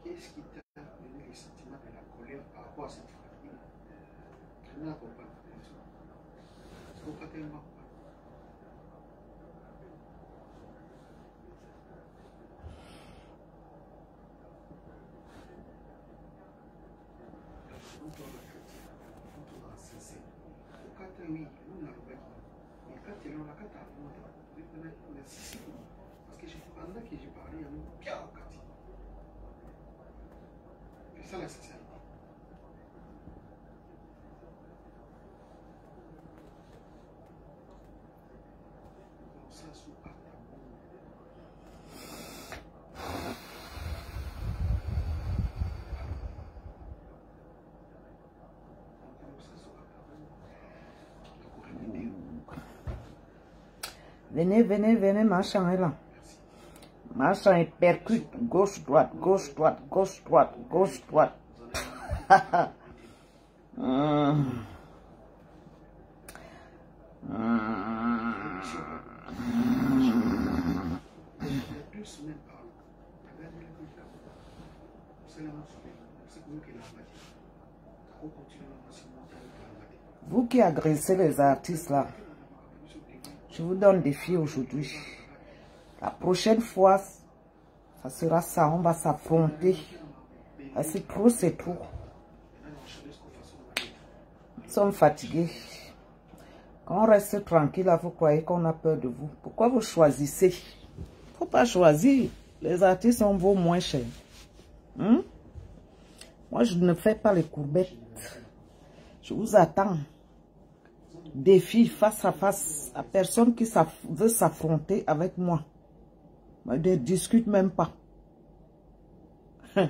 Qu'est-ce qui t'a donné le sentiment de la colère par rapport à cette famille? Je ne comprends pas. Je ne comprends pas tellement. Parce que pendant que j'ai parlé, il y a un piao. C'est ça la sincérité. Venez, venez, venez, machin est là. Machin est percute, gauche, droite, gauche, droite, gauche, droite, gauche, droite. Vous qui agressez les artistes là, je vous donne des filles aujourd'hui. La prochaine fois, ça sera ça, on va s'affronter. C'est trop, c'est trop. Nous sommes fatigués. Quand on reste tranquille, là, vous croyez qu'on a peur de vous. Pourquoi vous choisissez? Il ne faut pas choisir. Les artistes, on vaut moins cher. Moi, je ne fais pas les courbettes. Je vous attends. Défi face à face à personne qui veut s'affronter avec moi. Je ne discute même pas. Je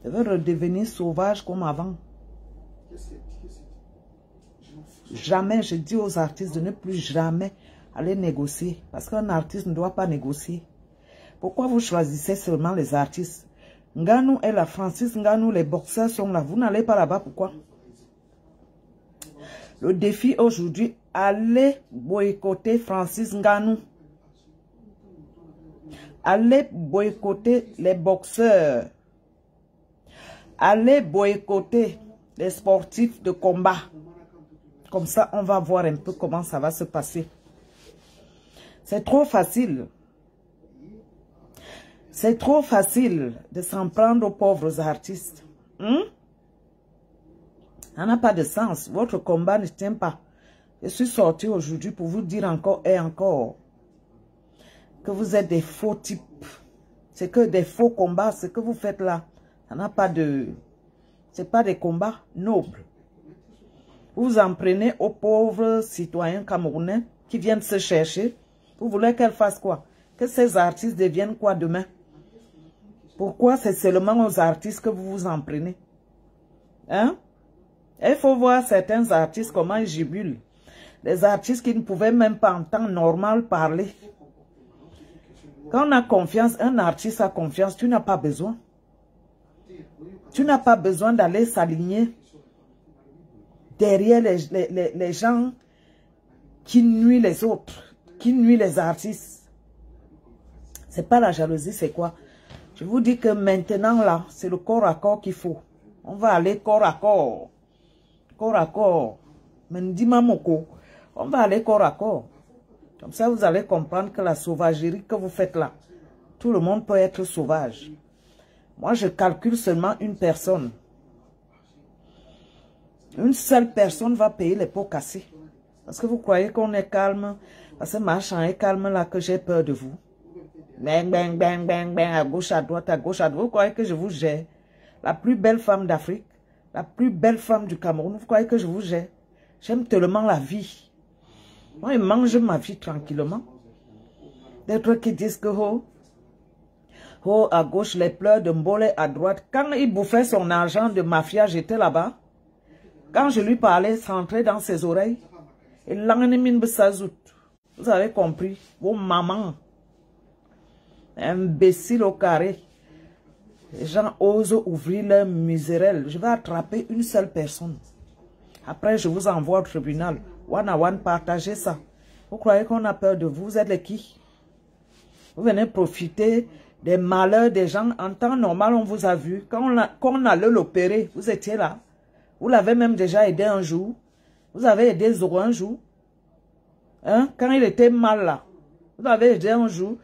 veux redevenir sauvage comme avant. Jamais, je dis aux artistes de ne plus jamais aller négocier. Parce qu'un artiste ne doit pas négocier. Pourquoi vous choisissez seulement les artistes? Nganou et la Francis Nganou, les boxeurs sont là. Vous n'allez pas là-bas, pourquoi? Le défi aujourd'hui, allez boycotter Francis Nganou. Allez boycotter les boxeurs. Allez boycotter les sportifs de combat. Comme ça, on va voir un peu comment ça va se passer. C'est trop facile. C'est trop facile de s'en prendre aux pauvres artistes. Ça n'a pas de sens. Votre combat ne tient pas. Je suis sorti aujourd'hui pour vous dire encore et encore que vous êtes des faux types. C'est que des faux combats. Ce que vous faites là, ça n'a pas de... C'est pas des combats nobles. Vous vous en prenez aux pauvres citoyens camerounais qui viennent se chercher. Vous voulez qu'elles fassent quoi? Que ces artistes deviennent quoi demain? Pourquoi c'est seulement aux artistes que vous vous en prenez? Hein? Il faut voir certains artistes comment ils jubilent. Les artistes qui ne pouvaient même pas en temps normal parler. Quand on a confiance, un artiste a confiance, tu n'as pas besoin. Tu n'as pas besoin d'aller s'aligner derrière les gens qui nuisent les autres, qui nuisent les artistes. C'est pas la jalousie, c'est quoi? Je vous dis que maintenant là, c'est le corps à corps qu'il faut. On va aller corps à corps. Corps à corps. Mendima Moko. On va aller corps à corps. Comme ça, vous allez comprendre que la sauvagerie que vous faites là, tout le monde peut être sauvage. Moi, je calcule seulement une personne. Une seule personne va payer les pots cassés. Parce que vous croyez qu'on est calme. Parce que machin est calme là que j'ai peur de vous. Bang, bang, bang, bang, bang, à gauche, à droite, à gauche, à droite. Vous croyez que je vous gère? La plus belle femme d'Afrique, la plus belle femme du Cameroun, vous croyez que je vous gère? J'aime tellement la vie. Moi, je mange ma vie tranquillement. Des trucs qui disent que à gauche, les pleurs de Mbole à droite. Quand il bouffait son argent de mafia, j'étais là-bas. Quand je lui parlais, ça entrait dans ses oreilles. Et vous avez compris. Vos mamans. Imbécile au carré. Les gens osent ouvrir leur misérelle. Je vais attraper une seule personne. Après, je vous envoie au tribunal. One à one, partagez ça. Vous croyez qu'on a peur de vous? Vous êtes les qui? Vous venez profiter des malheurs des gens. En temps normal, on vous a vu. Quand on allait l'opérer, vous étiez là. Vous l'avez même déjà aidé un jour. Vous avez aidé Zoro un jour. Hein? Quand il était mal là. Vous avez aidé un jour.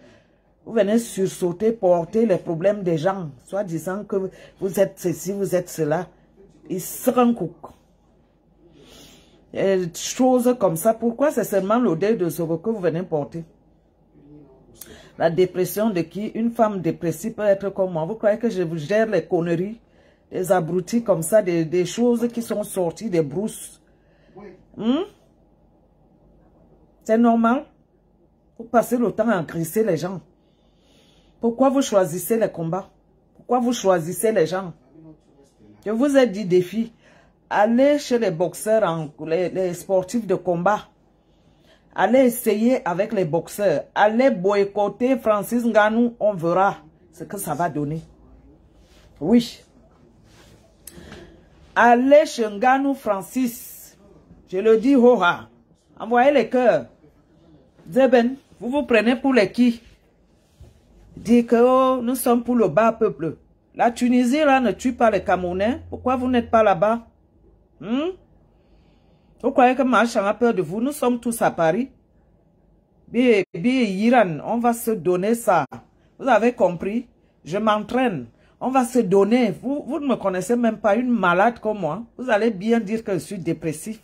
Vous venez sursauter, porter les problèmes des gens. Soit disant que vous êtes ceci, vous êtes cela. Ils se rendent compte. Des choses comme ça. Pourquoi c'est seulement l'odeur de Zoro que vous venez porter? La dépression de qui? Une femme dépressive peut être comme moi. Vous croyez que je vous gère les conneries? Des abrutis comme ça, des choses qui sont sorties des brousses. C'est normal. Vous passez le temps à agresser les gens. Pourquoi vous choisissez les combats? Pourquoi vous choisissez les gens? Je vous ai dit défi. Allez chez les boxeurs, les sportifs de combat. Allez essayer avec les boxeurs. Allez boycotter Francis Ngannou. On verra ce que ça va donner. Oui. Allez chez Ngannou Francis. Je le dis, hoha. Envoyez les cœurs. Zeben, vous vous prenez pour les qui? Dites que oh, nous sommes pour le bas peuple. La Tunisie là ne tue pas les Camerounais. Pourquoi vous n'êtes pas là-bas? Vous croyez que Machan a peur de vous? Nous sommes tous à Paris. Iran, on va se donner ça. Vous avez compris? Je m'entraîne. On va se donner. Vous ne me connaissez même pas, une malade comme moi. Vous allez bien dire que je suis dépressif.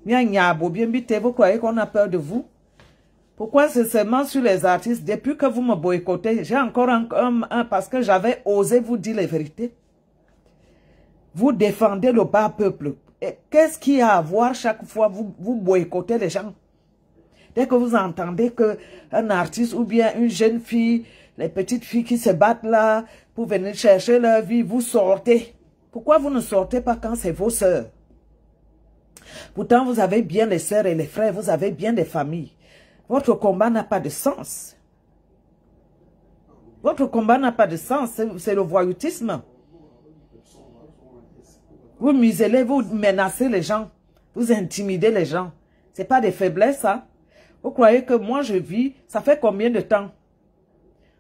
Vous croyez qu'on a peur de vous? Pourquoi c'est seulement sur les artistes? Depuis que vous me boycottez, j'ai encore un parce que j'avais osé vous dire les vérités. Vous défendez le bas peuple. Qu'est-ce qu'il y a à voir chaque fois vous boycottez les gens? Dès que vous entendez qu'un artiste ou bien une jeune fille, les petites filles qui se battent là pour venir chercher leur vie, vous sortez. Pourquoi vous ne sortez pas quand c'est vos sœurs? Pourtant, vous avez bien les sœurs et les frères, vous avez bien des familles. Votre combat n'a pas de sens. Votre combat n'a pas de sens, c'est le voyoutisme. Vous muselez, vous menacez les gens, vous intimidez les gens. Ce n'est pas des faiblesses, ça. Vous croyez que moi je vis, ça fait combien de temps?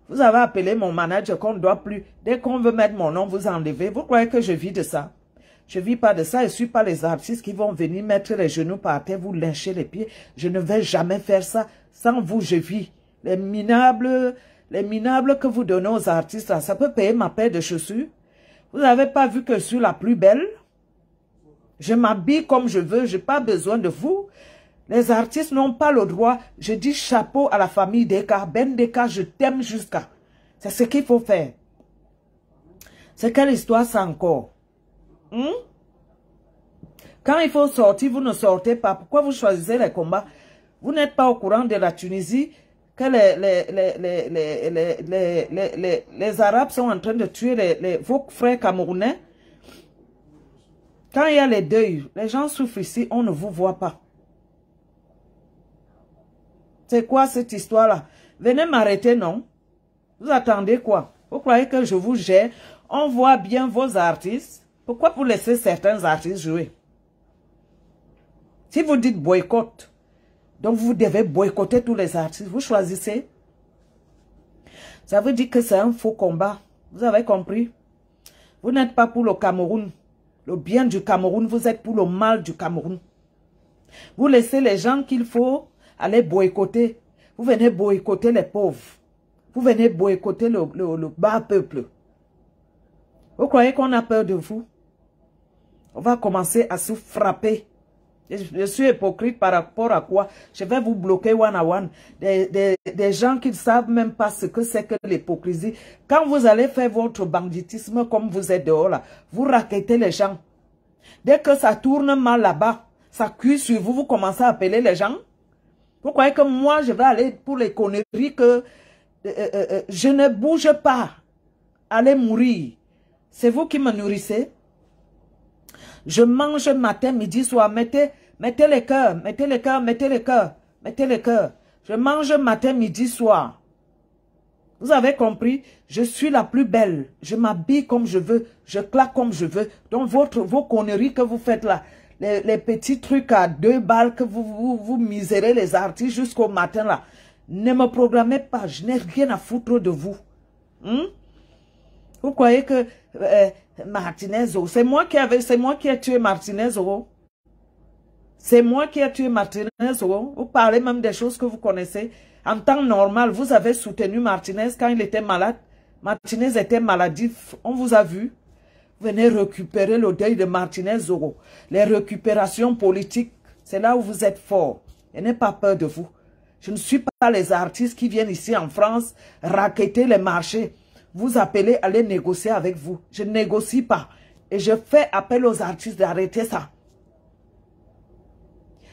Vous avez appelé mon manager qu'on ne doit plus. Dès qu'on veut mettre mon nom, vous enlevez. Vous croyez que je vis de ça? Je ne vis pas de ça. Je ne suis pas les artistes qui vont venir mettre les genoux par terre, vous lyncher les pieds. Je ne vais jamais faire ça. Sans vous, je vis. Les minables que vous donnez aux artistes, là, ça peut payer ma paire de chaussures. Vous n'avez pas vu que je suis la plus belle? Je m'habille comme je veux. Je n'ai pas besoin de vous. Les artistes n'ont pas le droit. Je dis chapeau à la famille Deka. Ben Deka, je t'aime jusqu'à. C'est ce qu'il faut faire. C'est quelle histoire ça encore? Quand il faut sortir, vous ne sortez pas. Pourquoi vous choisissez les combats? Vous n'êtes pas au courant de la Tunisie que les Arabes sont en train de tuer vos frères camerounais. Quand il y a les deuils, les gens souffrent ici, on ne vous voit pas. C'est quoi cette histoire-là? Venez m'arrêter, non? Vous attendez quoi? Vous croyez que je vous gère? On voit bien vos artistes. Pourquoi vous laissez certains artistes jouer? Si vous dites boycott, donc vous devez boycotter tous les artistes. Vous choisissez. Ça veut dire que c'est un faux combat. Vous avez compris? Vous n'êtes pas pour le Cameroun. Le bien du Cameroun, vous êtes pour le mal du Cameroun. Vous laissez les gens qu'il faut aller boycotter. Vous venez boycotter les pauvres. Vous venez boycotter le bas peuple. Vous croyez qu'on a peur de vous? On va commencer à se frapper. Je suis hypocrite par rapport à quoi? Je vais vous bloquer one à one. Des gens qui ne savent même pas ce que c'est que l'hypocrisie. Quand vous allez faire votre banditisme comme vous êtes dehors là, vous raquettez les gens. Dès que ça tourne mal là-bas, ça cuit sur vous, vous commencez à appeler les gens. Vous croyez que moi, je vais aller pour les conneries que je ne bouge pas. Allez mourir. C'est vous qui me nourrissez. Je mange matin, midi, soir. Mettez les cœurs, mettez les cœurs, mettez les cœurs, mettez les cœurs. Je mange matin, midi, soir. Vous avez compris? Je suis la plus belle. Je m'habille comme je veux. Je claque comme je veux. Donc vos conneries que vous faites là, les petits trucs à 2 balles que vous misérez les artistes jusqu'au matin là, ne me programmez pas. Je n'ai rien à foutre de vous. Vous croyez que Martinez, c'est moi qui ai tué Martinez, c'est moi qui ai tué Martinez, vous parlez même des choses que vous connaissez. En temps normal, vous avez soutenu Martinez quand il était malade. Martinez était maladif, on vous a vu. Venez récupérer le deuil de Martinez, les récupérations politiques, c'est là où vous êtes fort. Je n'ai pas peur de vous. Je ne suis pas les artistes qui viennent ici en France racketter les marchés. Vous appelez à aller négocier avec vous. Je ne négocie pas. Et je fais appel aux artistes d'arrêter ça.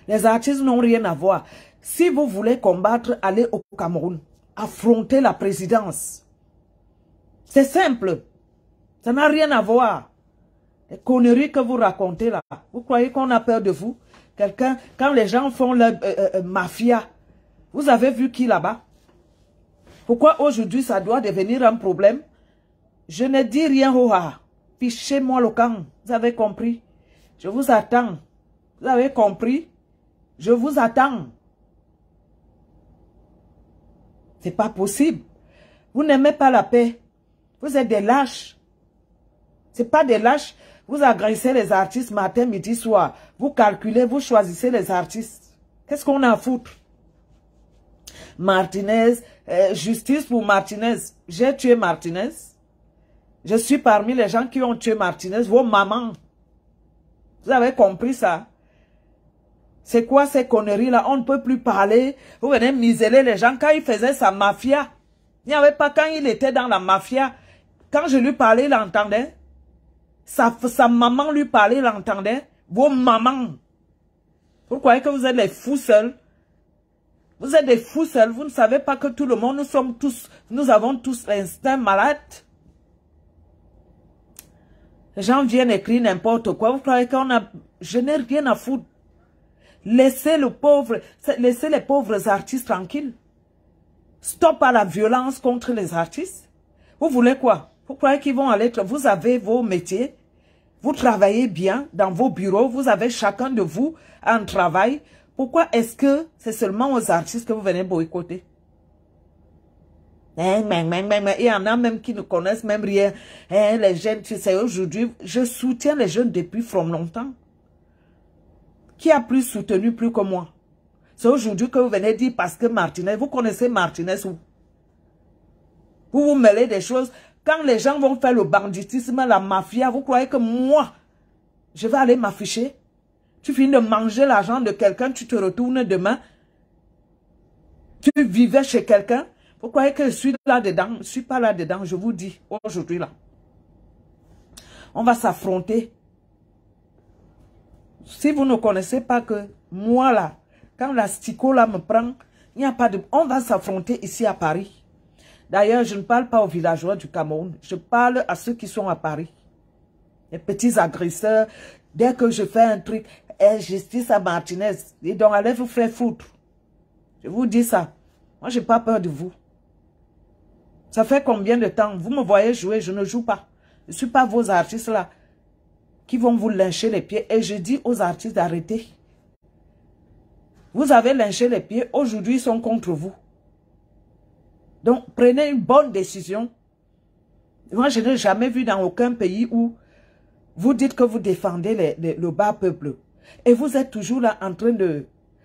Les artistes n'ont rien à voir. Si vous voulez combattre, allez au Cameroun. Affrontez la présidence. C'est simple. Ça n'a rien à voir. Les conneries que vous racontez là. Vous croyez qu'on a peur de vous? Quelqu'un, quand les gens font leur mafia, vous avez vu qui là-bas? Pourquoi aujourd'hui ça doit devenir un problème? Je ne dis rien, Roha. Fichez-moi le camp. Vous avez compris? Je vous attends. Vous avez compris? Je vous attends. C'est pas possible. Vous n'aimez pas la paix. Vous êtes des lâches. C'est pas des lâches. Vous agressez les artistes matin, midi, soir. Vous calculez, vous choisissez les artistes. Qu'est-ce qu'on a à foutre? Martinez, justice pour Martinez. J'ai tué Martinez. Je suis parmi les gens qui ont tué Martinez. Vos mamans. Vous avez compris ça? C'est quoi ces conneries-là? On ne peut plus parler. Vous venez miseler les gens. Quand il faisait sa mafia, il n'y avait pas quand il était dans la mafia. Quand je lui parlais, il entendait. Sa maman lui parlait, il entendait. Vos mamans. Vous croyez que vous êtes les fous seuls? Vous êtes des fous seuls. Vous ne savez pas que tout le monde, nous avons tous l'instinct malade. Les gens viennent écrire n'importe quoi. Vous croyez qu'on a... Je n'ai rien à foutre. Laissez les pauvres artistes tranquilles. Stop à la violence contre les artistes. Vous voulez quoi? Vous croyez qu'ils vont aller... Vous avez vos métiers. Vous travaillez bien dans vos bureaux. Vous avez chacun de vous un travail. Pourquoi est-ce que c'est seulement aux artistes que vous venez boycotter? Il y en a même qui ne connaissent même rien. Les jeunes, tu sais, aujourd'hui, je soutiens les jeunes depuis longtemps. Qui a plus soutenu plus que moi? C'est aujourd'hui que vous venez dire parce que Martinez, vous connaissez Martinez où? Vous vous mêlez des choses. Quand les gens vont faire le banditisme, la mafia, vous croyez que moi, je vais aller m'afficher? Tu finis de manger l'argent de quelqu'un, tu te retournes demain. Tu vivais chez quelqu'un. Vous croyez que je suis là-dedans? Je ne suis pas là-dedans, je vous dis, aujourd'hui là. On va s'affronter. Si vous ne connaissez pas que moi là, quand la stico là me prend, il n'y a pas de... On va s'affronter ici à Paris. D'ailleurs, je ne parle pas aux villageois du Cameroun. Je parle à ceux qui sont à Paris. Les petits agresseurs. Dès que je fais un truc, justice à Martinez. Et donc, allez vous faire foutre. Je vous dis ça. Moi, je n'ai pas peur de vous. Ça fait combien de temps? Vous me voyez jouer, je ne joue pas. Je ne suis pas vos artistes là qui vont vous lyncher les pieds. Et je dis aux artistes d'arrêter. Vous avez lynché les pieds. Aujourd'hui, ils sont contre vous. Donc, prenez une bonne décision. Moi, je n'ai jamais vu dans aucun pays où vous dites que vous défendez le bas peuple. Et vous êtes toujours là en train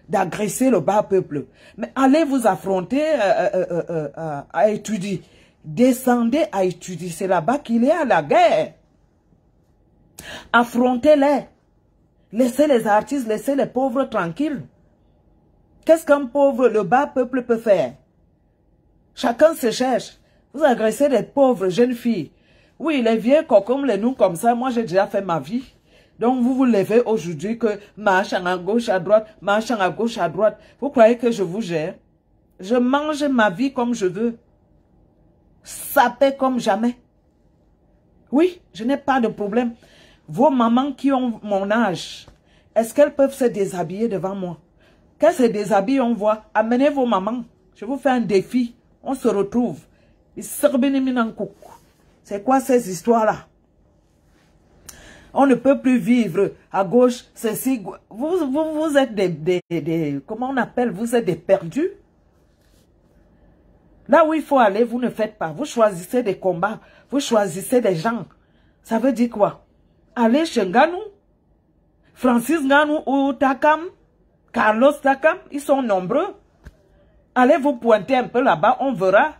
d'agresser le bas peuple. Mais allez vous affronter à étudier. Descendez à étudier. C'est là-bas qu'il est à la guerre. Affrontez-les. Laissez les artistes, laissez les pauvres tranquilles. Qu'est-ce qu'un pauvre, le bas peuple peut faire? Chacun se cherche. Vous agressez les pauvres jeunes filles. Oui, les vieux cocombes, les nous comme ça, moi j'ai déjà fait ma vie. Donc vous vous levez aujourd'hui que marchant à gauche, à droite, marchant à gauche, à droite. Vous croyez que je vous gère? Je mange ma vie comme je veux. Sapé comme jamais. Oui, je n'ai pas de problème. Vos mamans qui ont mon âge, est-ce qu'elles peuvent se déshabiller devant moi? Qu'elles se déshabillent, on voit. Amenez vos mamans. Je vous fais un défi. On se retrouve. C'est quoi ces histoires-là? On ne peut plus vivre à gauche, ceci. Vous êtes des... Comment on appelle? Vous êtes des perdus. Là où il faut aller, vous ne faites pas. Vous choisissez des combats. Vous choisissez des gens. Ça veut dire quoi? Allez chez Nganou. Francis Nganou ou Takam. Carlos Takam. Ils sont nombreux. Allez vous pointer un peu là-bas. On verra.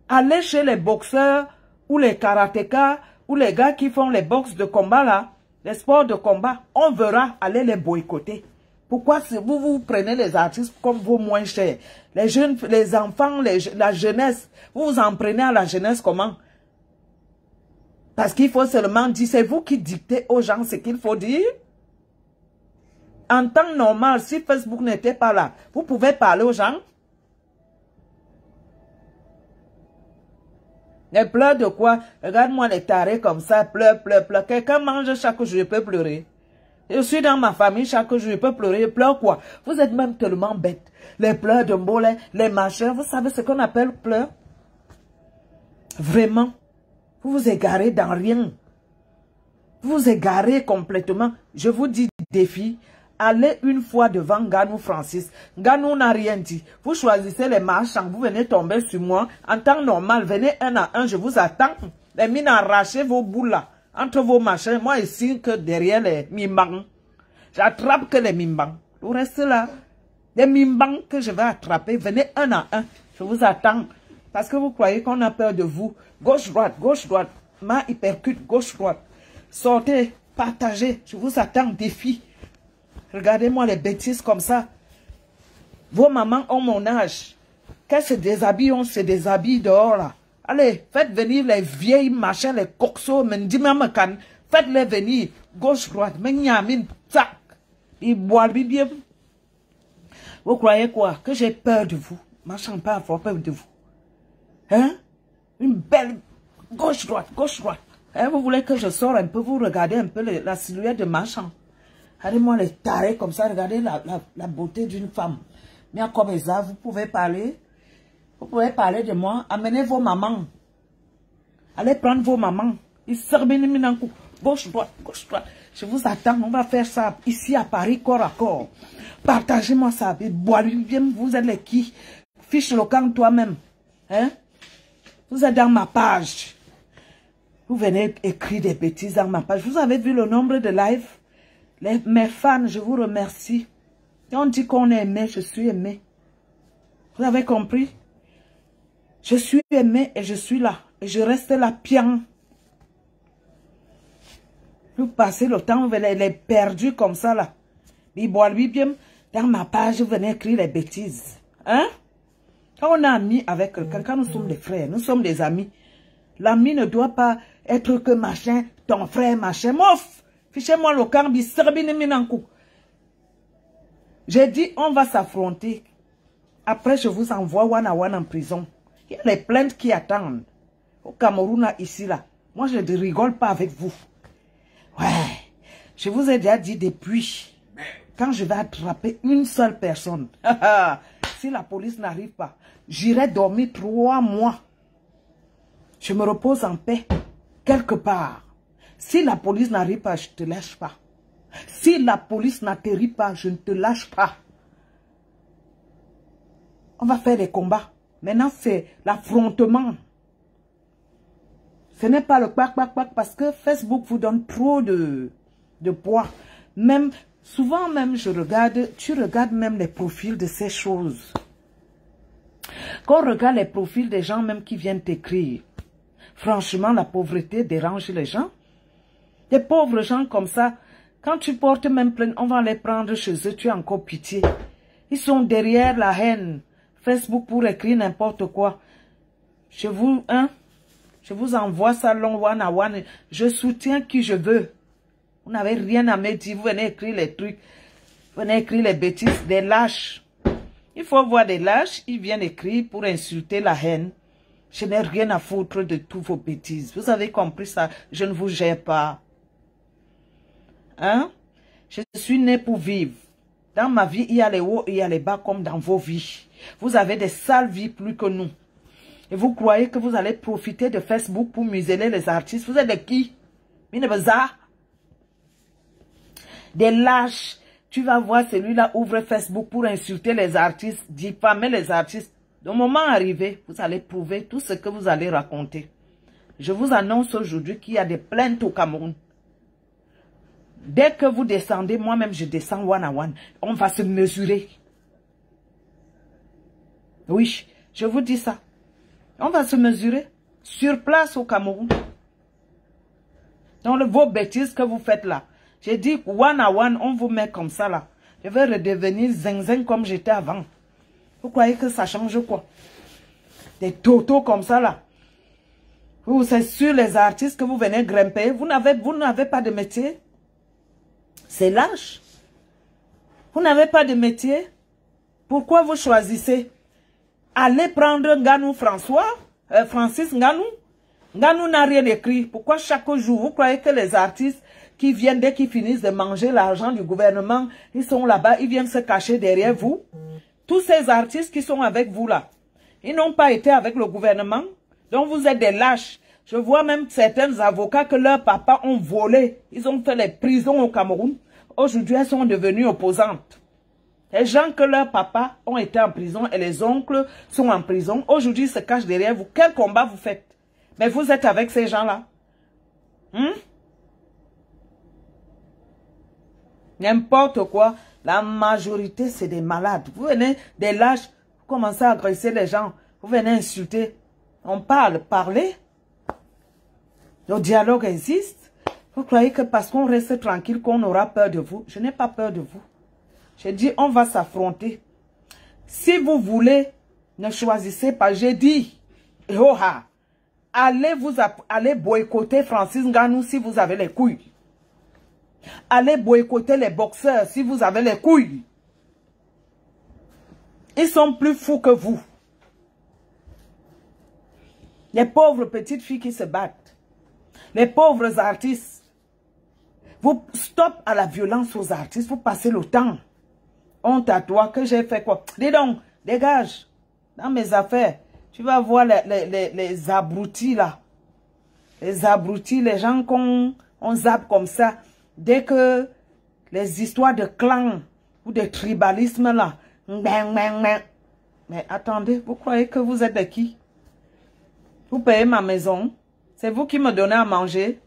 Allez chez les boxeurs ou les karatékas ou les gars qui font les box de combat là. Les sports de combat. On verra. Allez les boycotter. Pourquoi vous prenez les artistes comme vos moins chers? Les jeunes, les enfants, la jeunesse. Vous vous en prenez à la jeunesse comment? Parce qu'il faut seulement dire, c'est vous qui dictez aux gens ce qu'il faut dire. En temps normal, si Facebook n'était pas là, vous pouvez parler aux gens. Les pleurs de quoi? Regarde-moi les tarés comme ça, pleure. Quelqu'un mange chaque jour, je peux pleurer. Je suis dans ma famille, chaque jour, je peux pleurer. Je pleure quoi? Vous êtes même tellement bêtes. Les pleurs de Mbolé, les machins, vous savez ce qu'on appelle pleurs? Vraiment. Vous vous égarez dans rien. Vous vous égarez complètement. Je vous dis défi. Allez une fois devant Nganou Francis. Nganou n'a rien dit. Vous choisissez les marchands. Vous venez tomber sur moi. En temps normal, venez un à un. Je vous attends. Les mines arrachez vos boules là. Entre vos machins. Moi ici que derrière les mimbang. J'attrape que les mimbang. Vous restez là. Les mimbang que je vais attraper. Venez un à un. Je vous attends. Parce que vous croyez qu'on a peur de vous. Gauche-droite, gauche-droite. Ma hypercute, gauche-droite. Sortez, partagez. Je vous attends, défi. Regardez-moi les bêtises comme ça. Vos mamans ont mon âge. Qu'elles se déshabillent, on se déshabille dehors là. Allez, faites venir les vieilles machins, les coxos, mendimamakan. Faites-les venir. Gauche-droite, menyamin, tsak. Ils boivent bien. Vous croyez quoi? Que j'ai peur de vous? Marchant pas avoir peur de vous. Hein? Une belle gauche-droite, gauche-droite. Hein? Vous voulez que je sorte un peu, vous regardez un peu la silhouette de marchand. Regardez-moi les tarés comme ça, regardez la beauté d'une femme. Mais comme ça, vous pouvez parler. Vous pouvez parler de moi. Amenez vos mamans. Allez prendre vos mamans. Ils servent un coup. Gauche-droite, gauche-droite. Je vous attends, on va faire ça ici à Paris, corps à corps. Partagez-moi ça. Vous êtes les qui? Fiche le camp toi-même. Hein? Vous êtes dans ma page. Vous venez écrire des bêtises dans ma page. Vous avez vu le nombre de lives? Mes fans, je vous remercie. Et on dit qu'on est aimé, je suis aimé. Vous avez compris? Je suis aimé et je suis là. Et je reste là, pian. Vous passez le temps, vous les perdus comme ça là. Dans ma page, vous venez écrire les bêtises. Hein? Quand on est amis avec quelqu'un, quand nous sommes des frères, nous sommes des amis. L'ami ne doit pas être que machin, ton frère, machin. Mof! Fichez-moi le camp, j'ai dit, on va s'affronter. Après, je vous envoie one à one en prison. Il y a les plaintes qui attendent. Au Cameroun, là, ici, là. Moi, je ne rigole pas avec vous. Ouais. Je vous ai déjà dit depuis, quand je vais attraper une seule personne, si la police n'arrive pas, j'irai dormir 3 mois. Je me repose en paix, quelque part. Si la police n'arrive pas, je ne te lâche pas. Si la police n'atterrit pas, je ne te lâche pas. On va faire des combats. Maintenant, c'est l'affrontement. Ce n'est pas le pac parce que Facebook vous donne trop de poids. Même, souvent même, tu regardes même les profils de ces choses. Quand on regarde les profils des gens même qui viennent t'écrire, franchement, la pauvreté dérange les gens. Des pauvres gens comme ça, Quand tu portes même plainte, on va les prendre chez eux, tu as encore pitié. Ils sont derrière la haine. Facebook pour écrire n'importe quoi. Je vous envoie ça long one à one. Je soutiens qui je veux. Vous n'avez rien à me dire. Vous venez écrire les trucs. Vous venez écrire les bêtises. Des lâches. Il faut voir des lâches. Ils viennent écrire pour insulter la haine. Je n'ai rien à foutre de toutes vos bêtises. Vous avez compris ça? Je ne vous gère pas. Hein? Je suis né pour vivre. Dans ma vie, il y a les hauts et il y a les bas comme dans vos vies. Vous avez des sales vies plus que nous. Et vous croyez que vous allez profiter de Facebook pour museler les artistes? Vous êtes de qui? Des lâches. Tu vas voir celui-là ouvre Facebook pour insulter les artistes, diffamer les artistes. Au moment arrivé, vous allez prouver tout ce que vous allez raconter. Je vous annonce aujourd'hui qu'il y a des plaintes au Cameroun. Dès que vous descendez, moi-même je descends one à one. On va se mesurer. Oui, je vous dis ça. On va se mesurer sur place au Cameroun. Dans vos bêtises que vous faites là. J'ai dit one à one, on vous met comme ça là. Je vais redevenir zing comme j'étais avant. Vous croyez que ça change quoi? Des totos comme ça là. C'est sur les artistes que vous venez grimper. Vous n'avez pas de métier. C'est lâche. Vous n'avez pas de métier. Pourquoi vous choisissez? Allez prendre Nganou Francis Nganou. Nganou n'a rien écrit. Pourquoi chaque jour, vous croyez que les artistes qui viennent, dès qu'ils finissent de manger l'argent du gouvernement, ils sont là-bas, ils viennent se cacher derrière vous? Tous ces artistes qui sont avec vous là, ils n'ont pas été avec le gouvernement. Donc vous êtes des lâches. Je vois même certains avocats que leurs papas ont volé. Ils ont fait les prisons au Cameroun. Aujourd'hui, elles sont devenues opposantes. Les gens que leurs papas ont été en prison et les oncles sont en prison, aujourd'hui, ils se cachent derrière vous. Quel combat vous faites? Mais vous êtes avec ces gens-là. N'importe quoi. La majorité, c'est des malades. Vous venez des lâches, vous commencez à agresser les gens. Vous venez insulter. On parler. Le dialogue existe. Vous croyez que parce qu'on reste tranquille, qu'on aura peur de vous? Je n'ai pas peur de vous. J'ai dit, on va s'affronter. Si vous voulez, ne choisissez pas. J'ai dit, allez boycotter Francis Nganou si vous avez les couilles. Allez boycotter les boxeurs si vous avez les couilles. Ils sont plus fous que vous. Les pauvres petites filles qui se battent. Les pauvres artistes. Vous stoppez à la violence aux artistes. Vous passez le temps. Honte à toi que j'ai fait quoi? Dis donc, dégage. Dans mes affaires. Tu vas voir les abrutis là. Les abrutis, les gens qu'on zappe comme ça. Dès que les histoires de clans ou de tribalisme là. Mais attendez, vous croyez que vous êtes de qui? Vous payez ma maison. C'est vous qui me donnez à manger.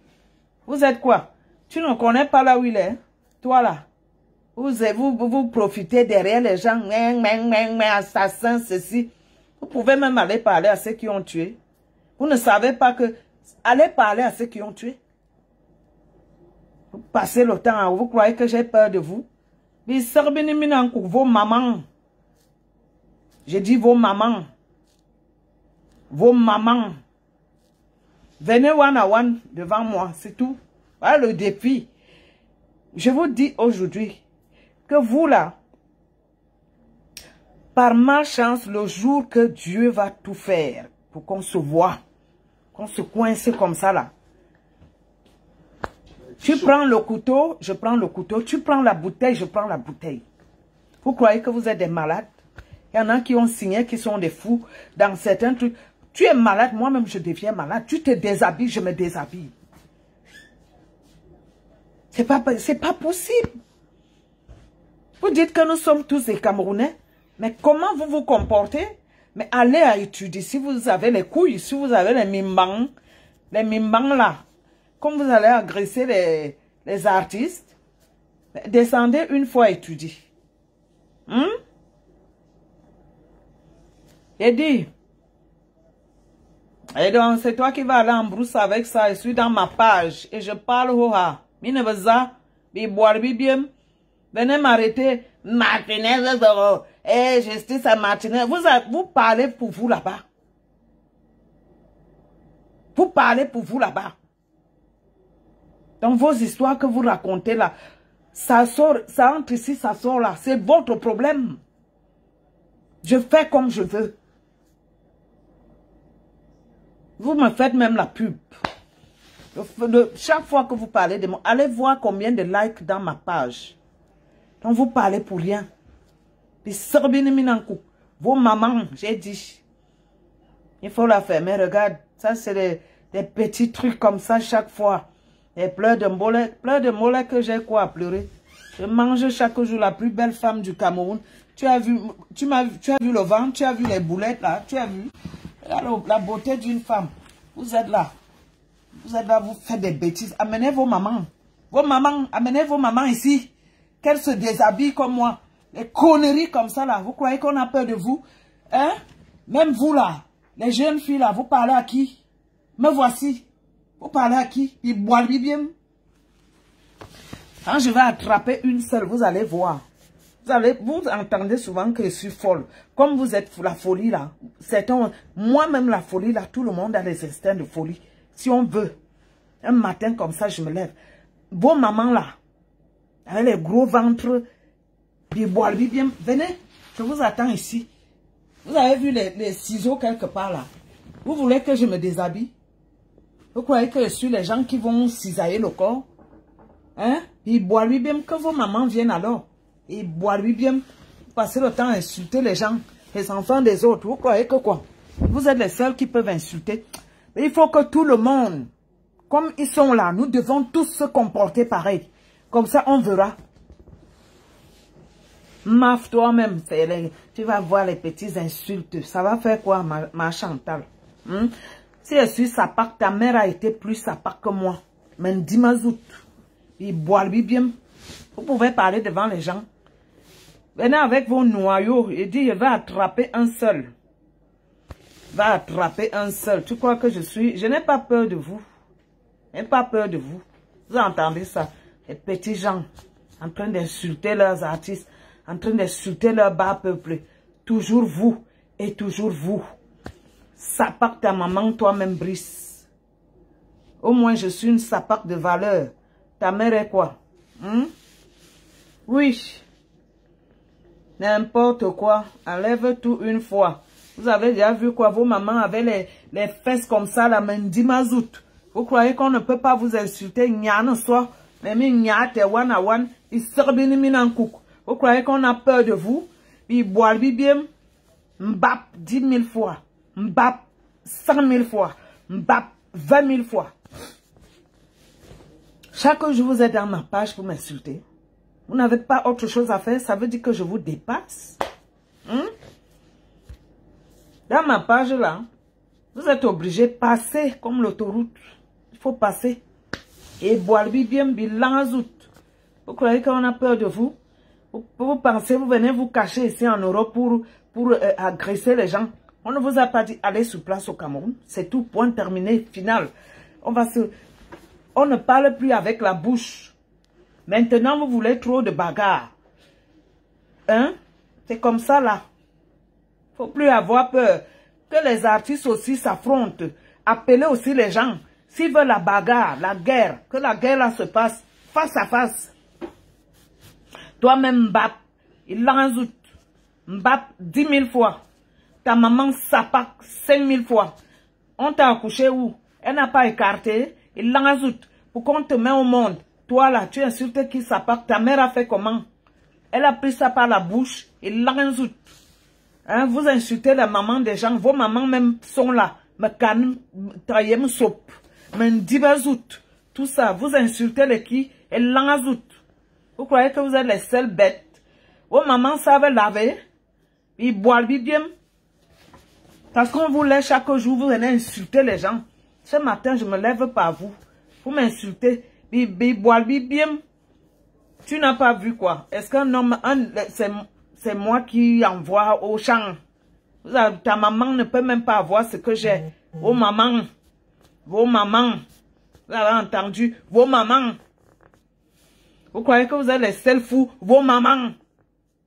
Vous êtes quoi? Tu ne connais pas là où il est. Toi là. Vous profitez derrière les gens. Assassins, ceci. Vous pouvez même aller parler à ceux qui ont tué. Vous ne savez pas que... Allez parler à ceux qui ont tué. Vous passez le temps. Vous croyez que j'ai peur de vous? Vos mamans. J'ai dit vos mamans. Vos mamans. Venez one à one devant moi. C'est tout. Voilà le défi. Je vous dis aujourd'hui que vous là, par malchance, le jour que Dieu va tout faire pour qu'on se voit, qu'on se coince comme ça là. Tu prends le couteau, je prends le couteau. Tu prends la bouteille, je prends la bouteille. Vous croyez que vous êtes des malades? Il y en a qui ont signé, qui sont des fous dans certains trucs. Tu es malade, moi-même je deviens malade. Tu te déshabilles, je me déshabille. C'est pas possible. Vous dites que nous sommes tous des Camerounais. Mais comment vous vous comportez? Mais allez à étudier. Si vous avez les couilles, si vous avez les mimbang là, comme vous allez agresser les artistes, descendez une fois étudier. Et dit, et donc c'est toi qui vas aller en brousse avec ça. Je suis dans ma page et je parle Venez m'arrêter. Martinez, justice à Martinez. Vous parlez pour vous là-bas. Vous parlez pour vous là-bas. Dans vos histoires que vous racontez là, ça sort, ça entre ici, ça sort là. C'est votre problème. Je fais comme je veux. Vous me faites même la pub. Chaque fois que vous parlez de moi, allez voir combien de likes dans ma page. Donc vous parlez pour rien. Vos mamans, j'ai dit. Il faut la faire. Mais regarde, ça c'est des petits trucs comme ça chaque fois. Et pleurs de mollet que j'ai quoi à pleurer. Je mange chaque jour la plus belle femme du Cameroun. Tu as vu le ventre, tu as vu les boulettes là, tu as vu la beauté d'une femme. Vous êtes là. Vous êtes là, vous faites des bêtises. Amenez vos mamans. Amenez vos mamans ici. Qu'elles se déshabillent comme moi. Les conneries comme ça là. Vous croyez qu'on a peur de vous? Hein? Même vous là. Les jeunes filles là, vous parlez à qui? Me voici. Vous parlez à qui? Ils boivent bien. Quand je vais attraper une seule, vous allez voir. Vous entendez souvent que je suis folle. Comme vous êtes la folie là. Moi-même la folie là, tout le monde a des instincts de folie. Si on veut. Un matin comme ça, je me lève. Vos mamans là, avec les gros ventres, ils boivent bien. Venez, je vous attends ici. Vous avez vu les ciseaux quelque part là. Vous voulez que je me déshabille? Vous croyez que je suis les gens qui vont cisailler le corps? Hein? Ils boivent bien, que vos mamans viennent alors. Ils boivent bien. Passer le temps à insulter les gens, les enfants des autres. Vous croyez que quoi? Vous êtes les seuls qui peuvent insulter. Mais il faut que tout le monde, comme ils sont là, nous devons tous se comporter pareil. Comme ça, on verra. Maf, toi-même, tu vas voir les petites insultes. Ça va faire quoi, ma Chantal? Si je suis sapard, ta mère a été plus sapard que moi. Mais Dimazout, il boit bien. Vous pouvez parler devant les gens. Venez avec vos noyaux et dites, je vais attraper un seul. Va attraper un seul. Tu crois que je n'ai pas peur de vous. Je n'ai pas peur de vous. Vous entendez ça? Les petits gens en train d'insulter leurs artistes, en train d'insulter leur bas peuple. Toujours vous et toujours vous. Sapard ta maman, toi-même Brice. Au moins je suis une sapard de valeur. Ta mère est quoi? Oui. N'importe quoi. Enlève tout une fois. Vous avez déjà vu quoi? Vos mamans avaient les fesses comme ça, la Mendi Mazout. Vous croyez qu'on ne peut pas vous insulter? Vous croyez qu'on a peur de vous? Ils boivent bien. Mbap 10 000 fois. Mbap 100 000 fois. Mbap 20 000 fois. Chaque jour, vous êtes dans ma page pour m'insulter. Vous n'avez pas autre chose à faire. Ça veut dire que je vous dépasse. Dans ma page là, vous êtes obligé de passer comme l'autoroute. Il faut passer. Et boire bien, bilan zout. Vous croyez qu'on a peur de vous? Vous pensez, vous venez vous cacher ici en Europe pour agresser les gens. On ne vous a pas dit aller sur place au Cameroun. C'est tout, point terminé, final. On ne parle plus avec la bouche. Maintenant, vous voulez trop de bagarres. Hein? C'est comme ça là. Faut plus avoir peur. Que les artistes aussi s'affrontent. Appelez aussi les gens. S'ils veulent la bagarre, la guerre, que la guerre là se passe face à face. Toi-même Mbap, il l'enzoute. Mbap 10 000 fois. Ta maman Sapak 5 000 fois. On t'a accouché où? Elle n'a pas écarté. Il l'enzoute. Pour qu'on te mette au monde. Toi là, tu insultes qui Sapak. Ta mère a fait comment? Elle a pris ça par la bouche. Il l'enzoute. Hein, vous insultez la maman des gens. Vos mamans même sont là. Trayem sop. Mendibazout. Tout ça. Vous insultez les qui? Et l'enzoute. Vous croyez que vous êtes les seules bêtes? Vos mamans savent laver. Ils boivent bien. Parce qu'on vous laisse chaque jour, vous venez insulter les gens. Ce matin, je ne me lève pas à vous. Vous m'insultez. Ils boivent bien. Tu n'as pas vu quoi? Est-ce qu'un homme, c'est moi qui envoie au champ? Ta maman ne peut même pas avoir ce que j'ai. Vos mamans. Vous avez entendu? Vos mamans. Vous croyez que vous êtes les seuls fous? Vos mamans.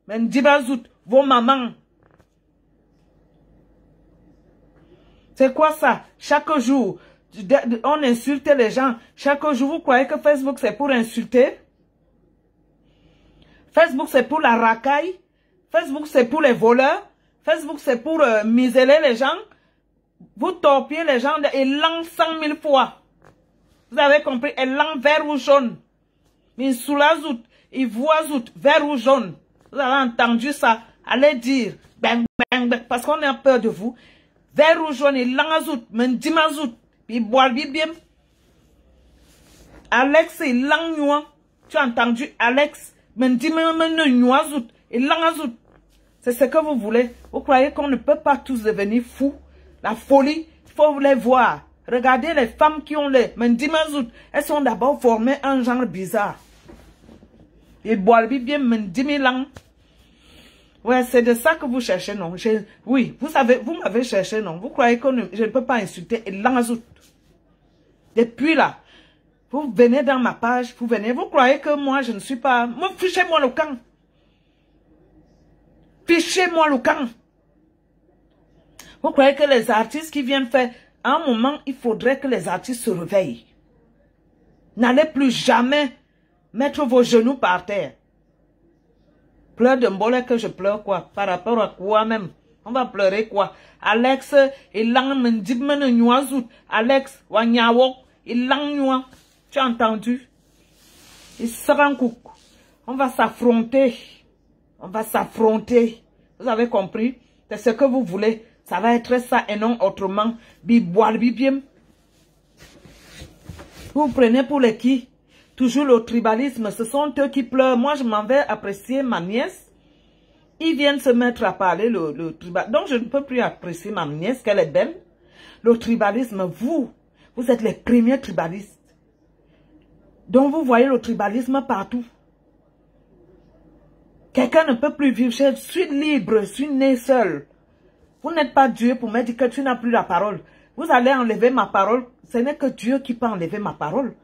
Mendibazout, vos mamans. C'est quoi ça? Chaque jour, on insulte les gens. Chaque jour, vous croyez que Facebook, c'est pour insulter? Facebook, c'est pour la racaille. Facebook, c'est pour les voleurs. Facebook, c'est pour miseler les gens. Vous torpillez les gens et langue 100 000 fois. Vous avez compris? Et langue vert ou jaune. Mais soulazout, ivoisout, vert ou jaune. Vous avez entendu ça? Allez dire. Bang, bang, bang. Parce qu'on a peur de vous. Vert ou jaune, il langazout, mendimazout. Puis boire bien. Alex, il lang. Tu as entendu? Alex, mendimazout, il langazout. C'est ce que vous voulez. Vous croyez qu'on ne peut pas tous devenir fous? La folie, il faut les voir. Regardez les femmes qui ont les mendimazout. Elles sont d'abord formées un genre bizarre. Et boire bien mendimilang. Ouais, c'est de ça que vous cherchez, non? Oui, vous savez, vous m'avez cherché, non? Vous croyez que je ne peux pas insulter langazout. Depuis là, vous venez dans ma page, vous croyez que moi, je ne suis pas... Moi, fichez-moi le camp. Fichez-moi le camp. Vous croyez que les artistes qui viennent faire... À un moment, il faudrait que les artistes se réveillent. N'allez plus jamais mettre vos genoux par terre. Pleure de mbolé que je pleure quoi? Par rapport à quoi même? On va pleurer quoi? Alex, il lang mendibmen nyuazout. Alex, wanyawo, il lang nyua. Tu as entendu? Il sera un couc. On va s'affronter. On va s'affronter. Vous avez compris? C'est ce que vous voulez. Ça va être ça et non autrement. Bibiem. Vous prenez pour les qui? Toujours le tribalisme. Ce sont eux qui pleurent. Moi, je m'en vais apprécier ma nièce. Ils viennent se mettre à parler le tribalisme. Donc, je ne peux plus apprécier ma nièce, qu'elle est belle. Le tribalisme, vous êtes les premiers tribalistes. Donc, vous voyez le tribalisme partout. Quelqu'un ne peut plus vivre. Je suis libre, je suis né seul. Vous n'êtes pas Dieu pour me dire que tu n'as plus la parole. Vous allez enlever ma parole. Ce n'est que Dieu qui peut enlever ma parole.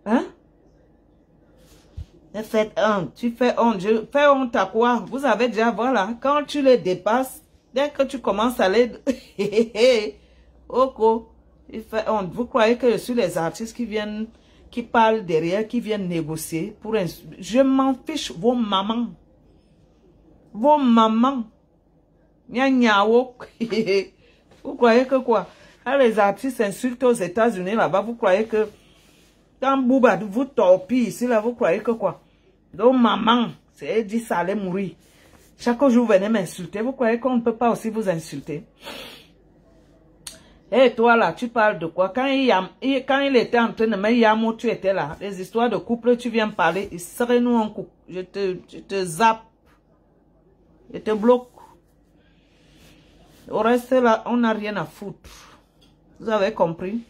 Hein? Faites honte. Tu fais honte. Je fais honte à quoi? Vous avez déjà, voilà. Quand tu les dépasses, dès que tu commences à les... Oko, il fait honte. Vous croyez que je suis les artistes qui viennent, qui parlent derrière, qui viennent négocier pour un... Je m'en fiche, vos mamans. Vos mamans. Vous croyez que quoi? Quand les artistes insultent aux États-Unis là-bas, vous croyez que quand Bouba vous torpille ici là, vous croyez que quoi? Donc maman, c'est dit ça allait mourir. Chaque jour vous venez m'insulter, vous croyez qu'on ne peut pas aussi vous insulter? Et toi là, tu parles de quoi? Quand il était en train de me Yamo, tu étais là. Les histoires de couple, tu viens parler, il serait nous en couple. Je te zappe. Je te bloque. Au reste là, on n'a rien à foutre. Vous avez compris?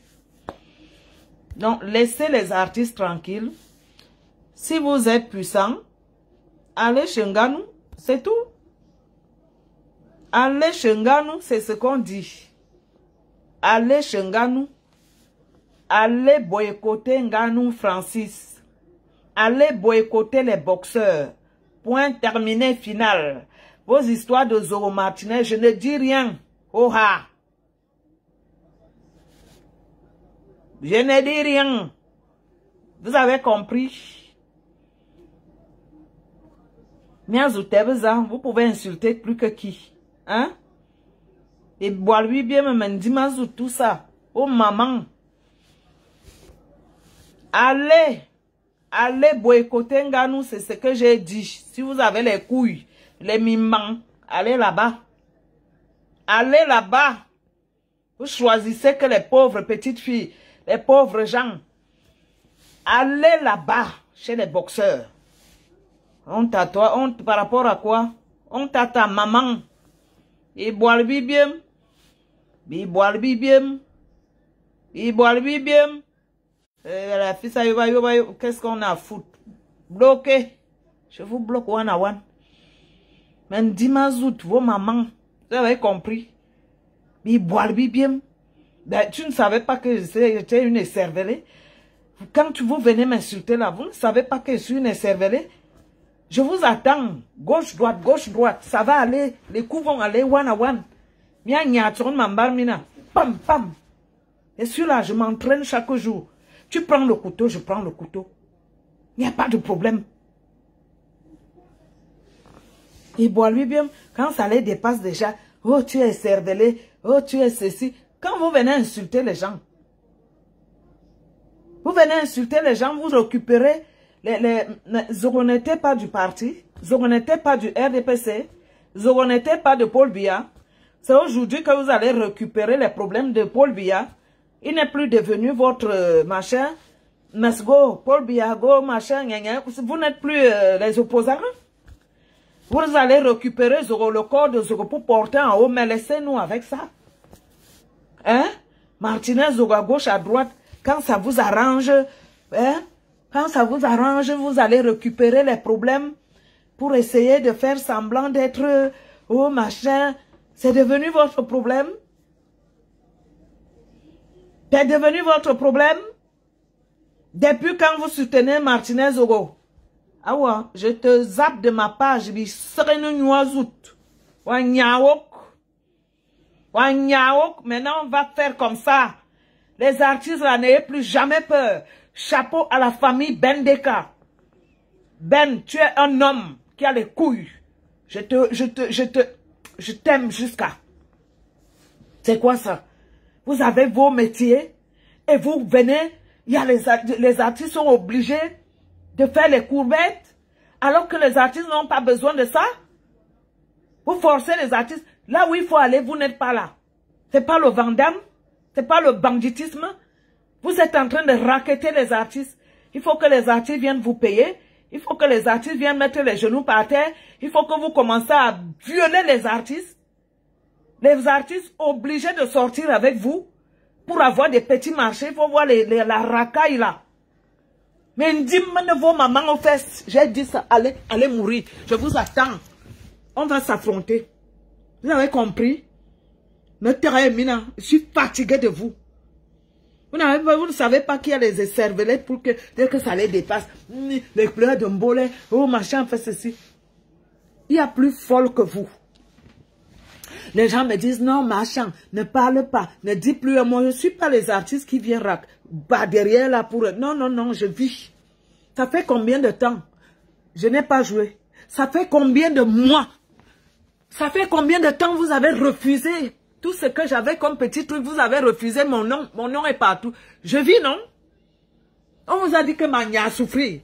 Donc, laissez les artistes tranquilles. Si vous êtes puissant, allez chez Nganou, c'est tout. Allez chez Nganou, c'est ce qu'on dit. Allez chez Nganou. Allez boycotter Nganou Francis. Allez boycotter les boxeurs. Point terminé, final. Vos histoires de Zoro Martinez, je ne dis rien. Oh ha. Je ne dis rien. Vous avez compris? Vous pouvez insulter plus que qui? Hein? Et boire lui bien, me tout ça. Oh maman. Allez boycotter Nganou, c'est ce que j'ai dit. Si vous avez les couilles, les mimans, allez là-bas. Allez là-bas. Vous choisissez que les pauvres petites filles, les pauvres gens, allez là-bas, chez les boxeurs. Honte à toi, honte par rapport à quoi? Honte à ta maman. Et boire le bibiem. Et boire le bibiem. Et boire le bibiem. La fille, ça y va, qu'est-ce qu'on a à foutre? Bloqué. Je vous bloque one à one. Mais dis-moi, vos mamans, vous avez compris? Et boire le bibiem. Ben, tu ne savais pas que j'étais une cervelée. Quand vous venez m'insulter là, vous ne savez pas que je suis une écervelée. Je vous attends. Gauche, droite. Ça va aller. Les coups vont aller one à one. Pam, pam. Et celui-là, je m'entraîne chaque jour. Tu prends le couteau, je prends le couteau. Il n'y a pas de problème. Et boit lui bien, quand ça les dépasse déjà, oh tu es cervelé, oh tu es ceci. Quand vous venez insulter les gens, vous récupérez Zogo n'était pas du parti, Zogo n'était pas du RDPC, Zogo n'était pas de Paul Biya. C'est aujourd'hui que vous allez récupérer les problèmes de Paul Biya. Il n'est plus devenu votre machin, Mesgo, Paul Biya, go, machin, vous n'êtes plus les opposants. Vous allez récupérer Zogo, le corps de Zogo pour porter en haut, mais laissez-nous avec ça. Hein? Martinez, Zogo à gauche, à droite, quand ça vous arrange, hein? Quand ça vous arrange, vous allez récupérer les problèmes pour essayer de faire semblant d'être, oh machin, c'est devenu votre problème? C'est devenu votre problème? Depuis quand vous soutenez Martinez Zogo? Ah ouais, je te zappe de ma page, je serai une noisout. Wanyawok. Maintenant on va faire comme ça. Les artistes là, n'ayez plus jamais peur. Chapeau à la famille Bendeka. Ben, tu es un homme qui a les couilles. Je t'aime jusqu'à. C'est quoi ça? Vous avez vos métiers et vous venez, il y a les artistes sont obligés de faire les courbettes alors que les artistes n'ont pas besoin de ça. Vous forcez les artistes. Là où il faut aller, vous n'êtes pas là. C'est pas le vandame, c'est pas le banditisme. Vous êtes en train de racketter les artistes. Il faut que les artistes viennent vous payer. Il faut que les artistes viennent mettre les genoux par terre. Il faut que vous commencez à violer les artistes. Les artistes obligés de sortir avec vous pour avoir des petits marchés. Il faut voir la racaille là. Mais dis-moi vos mamans aux fesses. J'ai dit ça. Allez mourir. Je vous attends. On va s'affronter. Vous avez compris? Je suis fatigué de vous. Vous ne savez pas qu'il y a les cervelettes pour que, dès que ça les dépasse, les pleurs de mbolé, oh machin, fait ceci. Il y a plus folle que vous. Les gens me disent, non, machin, ne parle pas, ne dis plus à moi. Je ne suis pas les artistes qui viennent derrière là pour... Non, je vis. Ça fait combien de temps? Je n'ai pas joué. Ça fait combien de mois? Ça fait combien de temps vous avez refusé? Tout ce que j'avais comme petit truc, vous avez refusé mon nom. Mon nom est partout. Je vis, non? On vous a dit que Mania a souffert.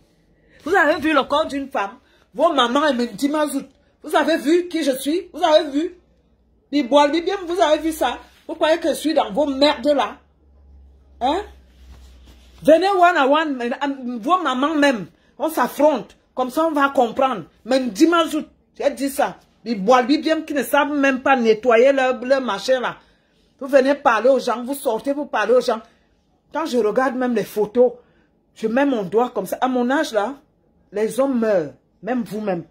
Vous avez vu le corps d'une femme. Vos mamans et Menti Mazout. Vous avez vu qui je suis? Vous avez vu? Vous avez vu ça? Vous croyez que je suis dans vos merdes là? Hein? Venez one à one. Vos mamans même. On s'affronte. Comme ça on va comprendre. Menti Mazout. J'ai dit ça. Les bois-bien qui ne savent même pas nettoyer leur machin là. Vous venez parler aux gens, vous sortez, vous parlez aux gens. Quand je regarde même les photos, je mets mon doigt comme ça. À mon âge là, les hommes meurent. Même vous-même.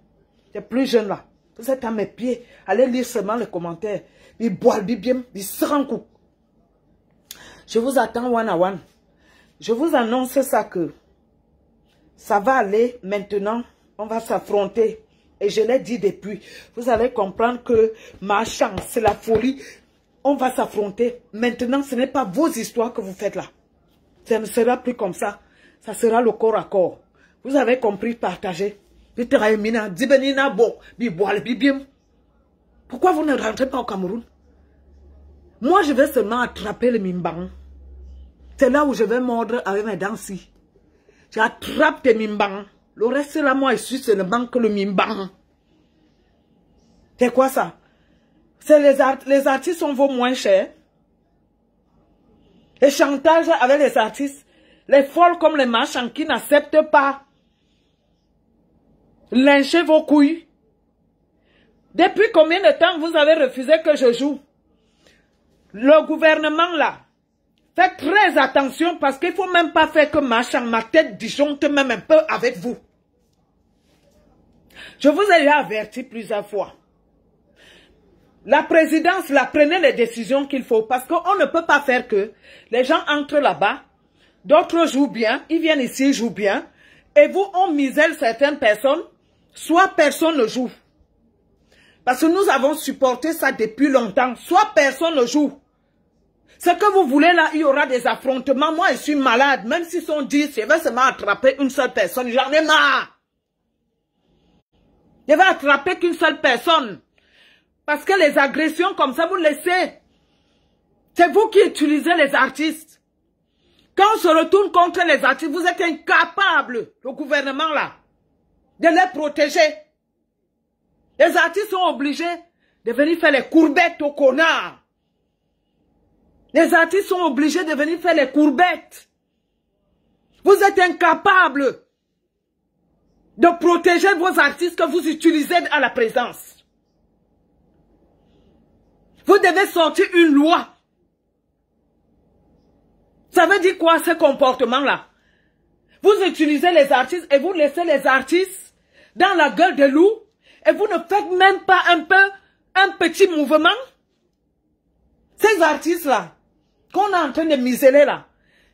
Les plus jeunes là. Vous êtes à mes pieds. Allez lire seulement les commentaires. Les bois-bien, les srankou. Je vous attends one à one. Je vous annonce ça que ça va aller maintenant. On va s'affronter. Et je l'ai dit depuis, vous allez comprendre que ma chance, c'est la folie. On va s'affronter. Maintenant, ce n'est pas vos histoires que vous faites là. Ça ne sera plus comme ça. Ça sera le corps à corps. Vous avez compris, partagez. Pourquoi vous ne rentrez pas au Cameroun? Moi, je vais seulement attraper le mimbang. C'est là où je vais mordre avec mes dents. J'attrape tes mimbang. Le reste là, moi, je suis seulement que le mimbang. C'est quoi ça? C'est les artistes on vaut moins cher. Les chantages avec les artistes. Les folles comme les marchands qui n'acceptent pas. Lyncher vos couilles. Depuis combien de temps vous avez refusé que je joue? Le gouvernement là. Faites très attention parce qu'il ne faut même pas faire que ma tête disjoncte même un peu avec vous. Je vous ai déjà averti plusieurs fois. La présidence, là, prenez les décisions qu'il faut parce qu'on ne peut pas faire que les gens entrent là-bas, d'autres jouent bien, ils viennent ici, jouent bien, et vous, on misèle certaines personnes, soit personne ne joue. Parce que nous avons supporté ça depuis longtemps, soit personne ne joue. Ce que vous voulez là, il y aura des affrontements. Moi, je suis malade, même s'ils sont 10, je vais seulement attraper une seule personne, j'en ai marre. Je vais attraper qu'une seule personne. Parce que les agressions comme ça, vous laissez. C'est vous qui utilisez les artistes. Quand on se retourne contre les artistes, vous êtes incapables, le gouvernement là, de les protéger. Les artistes sont obligés de venir faire les courbettes aux connards. Les artistes sont obligés de venir faire les courbettes. Vous êtes incapables de protéger vos artistes que vous utilisez à la présence. Vous devez sortir une loi. Ça veut dire quoi ce comportement-là? Vous utilisez les artistes et vous laissez les artistes dans la gueule de loup et vous ne faites même pas un petit mouvement. Ces artistes-là, qu'on est en train de museler là,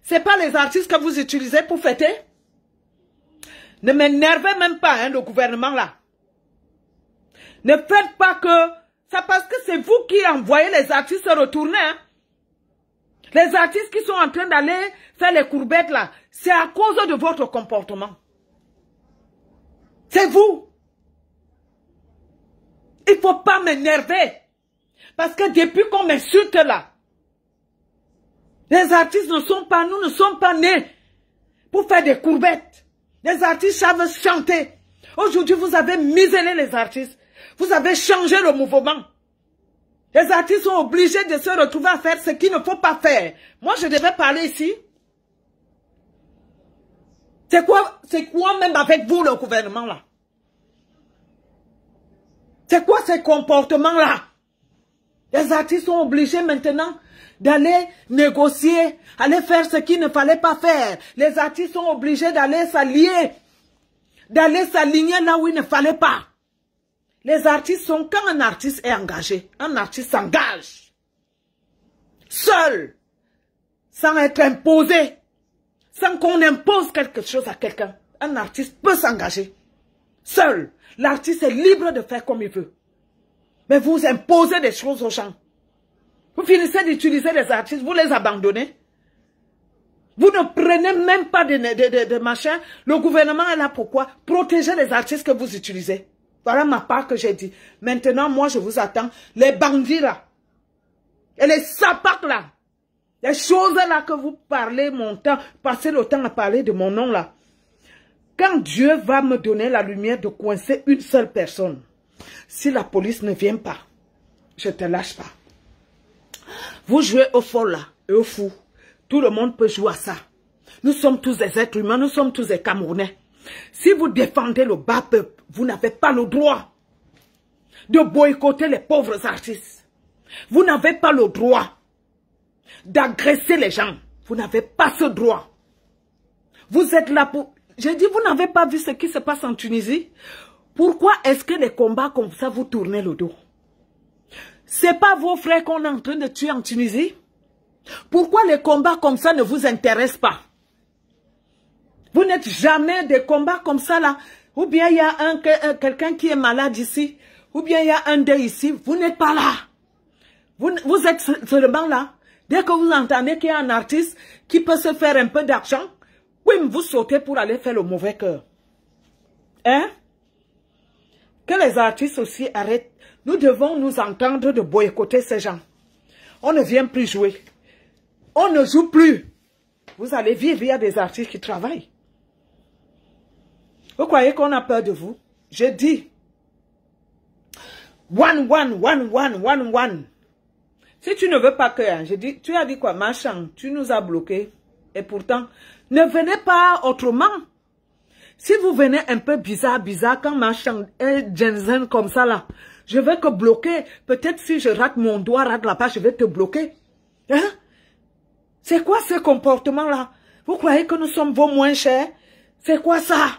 c'est pas les artistes que vous utilisez pour fêter? Ne m'énervez même pas, hein, le gouvernement là. Ne faites pas que... C'est parce que c'est vous qui envoyez les artistes se retourner, hein. Les artistes qui sont en train d'aller faire les courbettes là, c'est à cause de votre comportement. C'est vous. Il ne faut pas m'énerver. Parce que depuis qu'on m'insulte là, les artistes ne sont pas, nous ne sommes pas nés pour faire des courbettes. Les artistes savent chanter. Aujourd'hui, vous avez muselé les artistes. Vous avez changé le mouvement. Les artistes sont obligés de se retrouver à faire ce qu'il ne faut pas faire. Moi, je devais parler ici. C'est quoi même avec vous, le gouvernement, là? C'est quoi ces comportements-là? Les artistes sont obligés maintenant d'aller négocier, aller faire ce qu'il ne fallait pas faire. Les artistes sont obligés d'aller s'allier, d'aller s'aligner là où il ne fallait pas. Les artistes sont, quand un artiste est engagé, un artiste s'engage. Seul, sans être imposé, sans qu'on impose quelque chose à quelqu'un. Un artiste peut s'engager. Seul, l'artiste est libre de faire comme il veut. Mais vous imposez des choses aux gens. Vous finissez d'utiliser les artistes, vous les abandonnez. Vous ne prenez même pas de machin. Le gouvernement est là pourquoi? Protéger les artistes que vous utilisez. Voilà ma part que j'ai dit. Maintenant, moi, je vous attends. Les bandits, là. Et les sapacs, là. Les choses, là, que vous parlez mon temps. Passez le temps à parler de mon nom, là. Quand Dieu va me donner la lumière de coincer une seule personne, si la police ne vient pas, je ne te lâche pas. Vous jouez au fort, là, et au fou. Tout le monde peut jouer à ça. Nous sommes tous des êtres humains, nous sommes tous des Camerounais. Si vous défendez le bas peuple, vous n'avez pas le droit de boycotter les pauvres artistes. Vous n'avez pas le droit d'agresser les gens. Vous n'avez pas ce droit. Vous êtes là pour... J'ai dit, vous n'avez pas vu ce qui se passe en Tunisie? Pourquoi est-ce que les combats comme ça, vous tournez le dos? C'est pas vos frères qu'on est en train de tuer en Tunisie? Pourquoi les combats comme ça ne vous intéressent pas? Vous n'êtes jamais des combats comme ça là. Ou bien il y a quelqu'un qui est malade ici. Ou bien il y a un deuil ici. Vous n'êtes pas là. Vous êtes seulement là. Dès que vous entendez qu'il y a un artiste qui peut se faire un peu d'argent, oui, vous sautez pour aller faire le mauvais cœur. Hein? Que les artistes aussi arrêtent. Nous devons nous entendre de boycotter ces gens. On ne vient plus jouer. On ne joue plus. Vous allez vivre, il y a des artistes qui travaillent. Vous croyez qu'on a peur de vous? Je dis, one. Si tu ne veux pas que, hein, je dis, tu as dit quoi, machin, tu nous as bloqués. Et pourtant, ne venez pas autrement. Si vous venez un peu bizarre, quand machin est Jensen comme ça là, je vais te bloquer. Peut-être si je rate mon doigt, rate la page, je vais te bloquer. Hein? C'est quoi ce comportement là? Vous croyez que nous sommes vos moins chers? C'est quoi ça?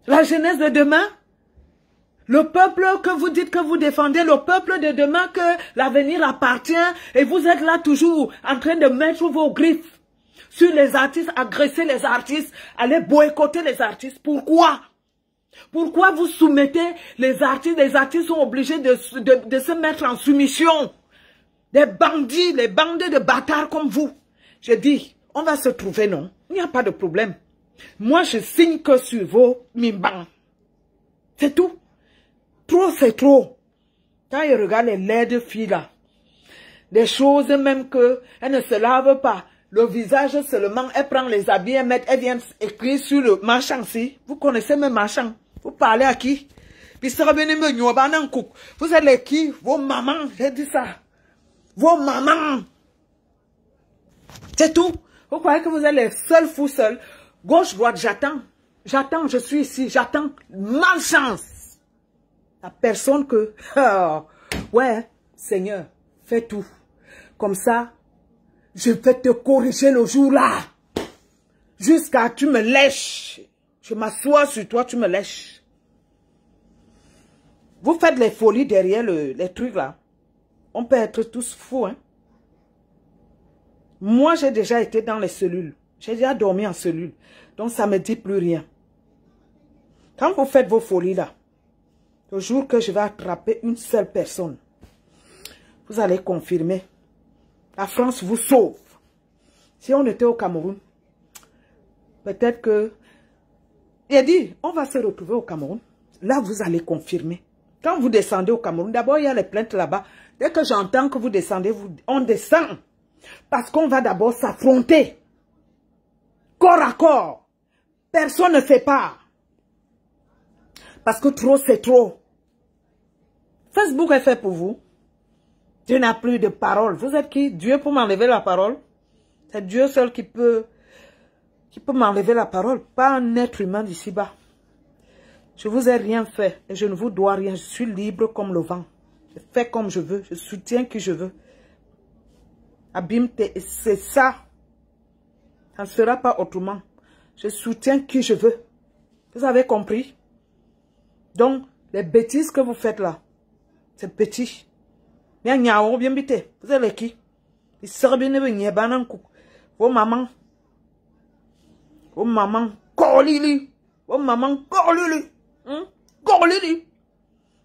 La jeunesse de demain? Le peuple que vous dites que vous défendez, le peuple de demain que l'avenir appartient et vous êtes là toujours en train de mettre vos griffes sur les artistes, agresser les artistes, aller boycotter les artistes. Pourquoi? Pourquoi vous soumettez les artistes? Les artistes sont obligés de se mettre en soumission. Des bandits, les bandits de bâtards comme vous. Je dis, on va se trouver, non? Il n'y a pas de problème. Moi, je signe que sur vos mimbans. C'est tout. Trop, c'est trop. Quand ils regardent les laides filles là, des choses même que elles ne se lavent pas, le visage seulement, elles prennent les habits, elles viennent écrire sur le marchand si. Vous connaissez mes marchands. Vous parlez à qui? Puis ça revenez me vous êtes les qui? Vos mamans, j'ai dit ça. Vos mamans. C'est tout. Vous croyez que vous êtes les seuls fous seuls? Gauche, droite, j'attends. J'attends, je suis ici, j'attends. Malchance. La personne que... ouais, Seigneur, fais tout. Comme ça, je vais te corriger le jour-là. Jusqu'à tu me lèches. Je m'assois sur toi, tu me lèches. Vous faites les folies derrière les trucs là. On peut être tous fous, hein. Moi, j'ai déjà été dans les cellules. J'ai déjà dormi en cellule. Donc, ça ne me dit plus rien. Quand vous faites vos folies là, le jour que je vais attraper une seule personne, vous allez confirmer. La France vous sauve. Si on était au Cameroun, peut-être que... Il a dit, on va se retrouver au Cameroun. Là, vous allez confirmer. Quand vous descendez au Cameroun, d'abord, il y a les plaintes là-bas. Dès que j'entends que vous descendez, on descend. Parce qu'on va d'abord s'affronter. Corps à corps. Personne ne fait pas. Parce que trop, c'est trop. Facebook est fait pour vous. Dieu n'a plus de parole. Vous êtes qui? Dieu pour m'enlever la parole? C'est Dieu seul qui peut m'enlever la parole. Pas un être humain d'ici-bas. Je vous ai rien fait. Et je ne vous dois rien. Je suis libre comme le vent. Je fais comme je veux. Je soutiens qui je veux. Abîme, c'est ça. Ça ne sera pas autrement. Je soutiens qui je veux. Vous avez compris? Donc, les bêtises que vous faites là, c'est petit. Vous êtes les qui? Vos mamans. Vos mamans. Corlili. Vos mamans. Corlili. Corlili.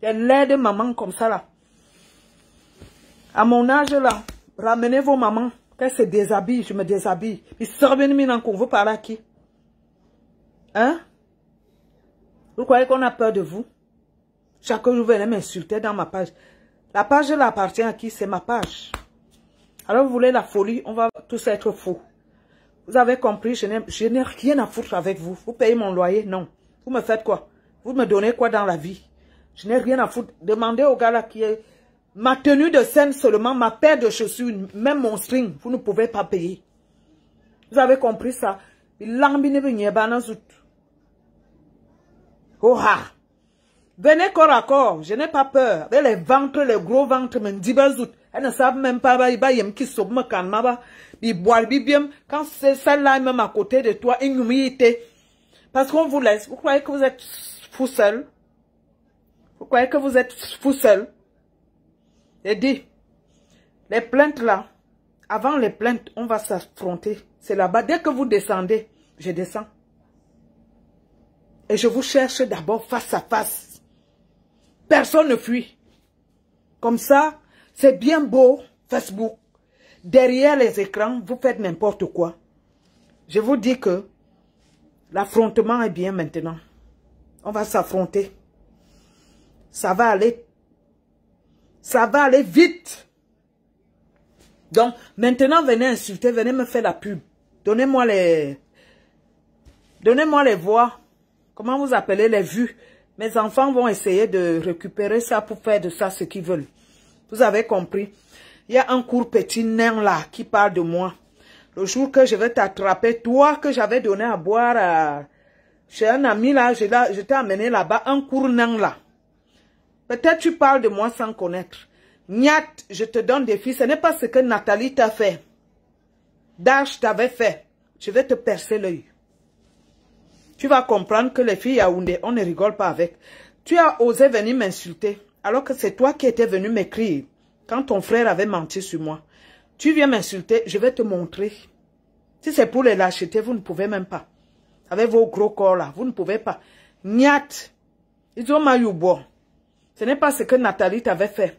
Des laits de maman comme ça là. À mon âge là, ramenez vos mamans. Qu'elles se déshabillent, je me déshabille. Puis vous parlez à qui? Hein? Vous croyez qu'on a peur de vous? Chaque jour, vous venez m'insulter dans ma page. La page là appartient à qui? C'est ma page. Alors vous voulez la folie? On va tous être fous. Vous avez compris? Je n'ai rien à foutre avec vous. Vous payez mon loyer? Non. Vous me faites quoi? Vous me donnez quoi dans la vie? Je n'ai rien à foutre. Demandez au gars là qui est... Ma tenue de scène seulement, ma paire de chaussures, même mon string, vous ne pouvez pas payer. Vous avez compris ça? Oha! Venez corps à corps, je n'ai pas peur. Avec les ventres, les gros ventres, elles ne savent même pas, quand c'est celle-là même à côté de toi, parce qu'on vous laisse. Vous croyez que vous êtes fou seul? Vous croyez que vous êtes fou seul? J'ai dit, les plaintes là, avant les plaintes, on va s'affronter. C'est là-bas. Dès que vous descendez, je descends. Et je vous cherche d'abord face à face. Personne ne fuit. Comme ça, c'est bien beau, Facebook. Derrière les écrans, vous faites n'importe quoi. Je vous dis que l'affrontement est bien maintenant. On va s'affronter. Ça va aller. Ça va aller vite. Donc, maintenant, venez insulter, venez me faire la pub. Donnez-moi les voix. Comment vous appelez les vues? Mes enfants vont essayer de récupérer ça pour faire de ça ce qu'ils veulent. Vous avez compris? Il y a un court petit nain là qui parle de moi. Le jour que je vais t'attraper, toi que j'avais donné à boire chez un ami là, je t'ai amené là-bas, un court nain là. Peut-être tu parles de moi sans connaître. Niat, je te donne des filles. Ce n'est pas ce que Nathalie t'a fait. Dash t'avait fait. Je vais te percer l'œil. Tu vas comprendre que les filles Yaoundé, on ne rigole pas avec. Tu as osé venir m'insulter, alors que c'est toi qui étais venu m'écrire quand ton frère avait menti sur moi. Tu viens m'insulter, je vais te montrer. Si c'est pour les lâchetés, vous ne pouvez même pas. Avec vos gros corps là, vous ne pouvez pas. Niat. Ils ont mal au bois. Ce n'est pas ce que Nathalie t'avait fait.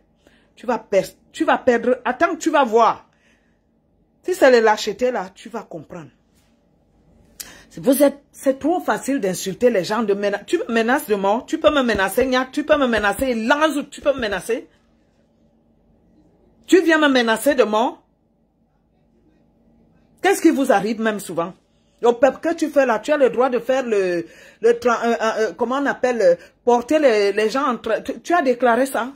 Tu vas perdre. Attends, tu vas voir. Si c'est les lâchetés là, tu vas comprendre. C'est trop facile d'insulter les gens. Tu me menaces de mort. Tu peux me menacer, Niat. Tu peux me menacer, Lanzo. Tu peux me menacer. Tu viens me menacer de mort. Qu'est-ce qui vous arrive même souvent? Au peuple que tu fais là, tu as le droit de faire comment on appelle, porter les gens entre... Tu as déclaré ça?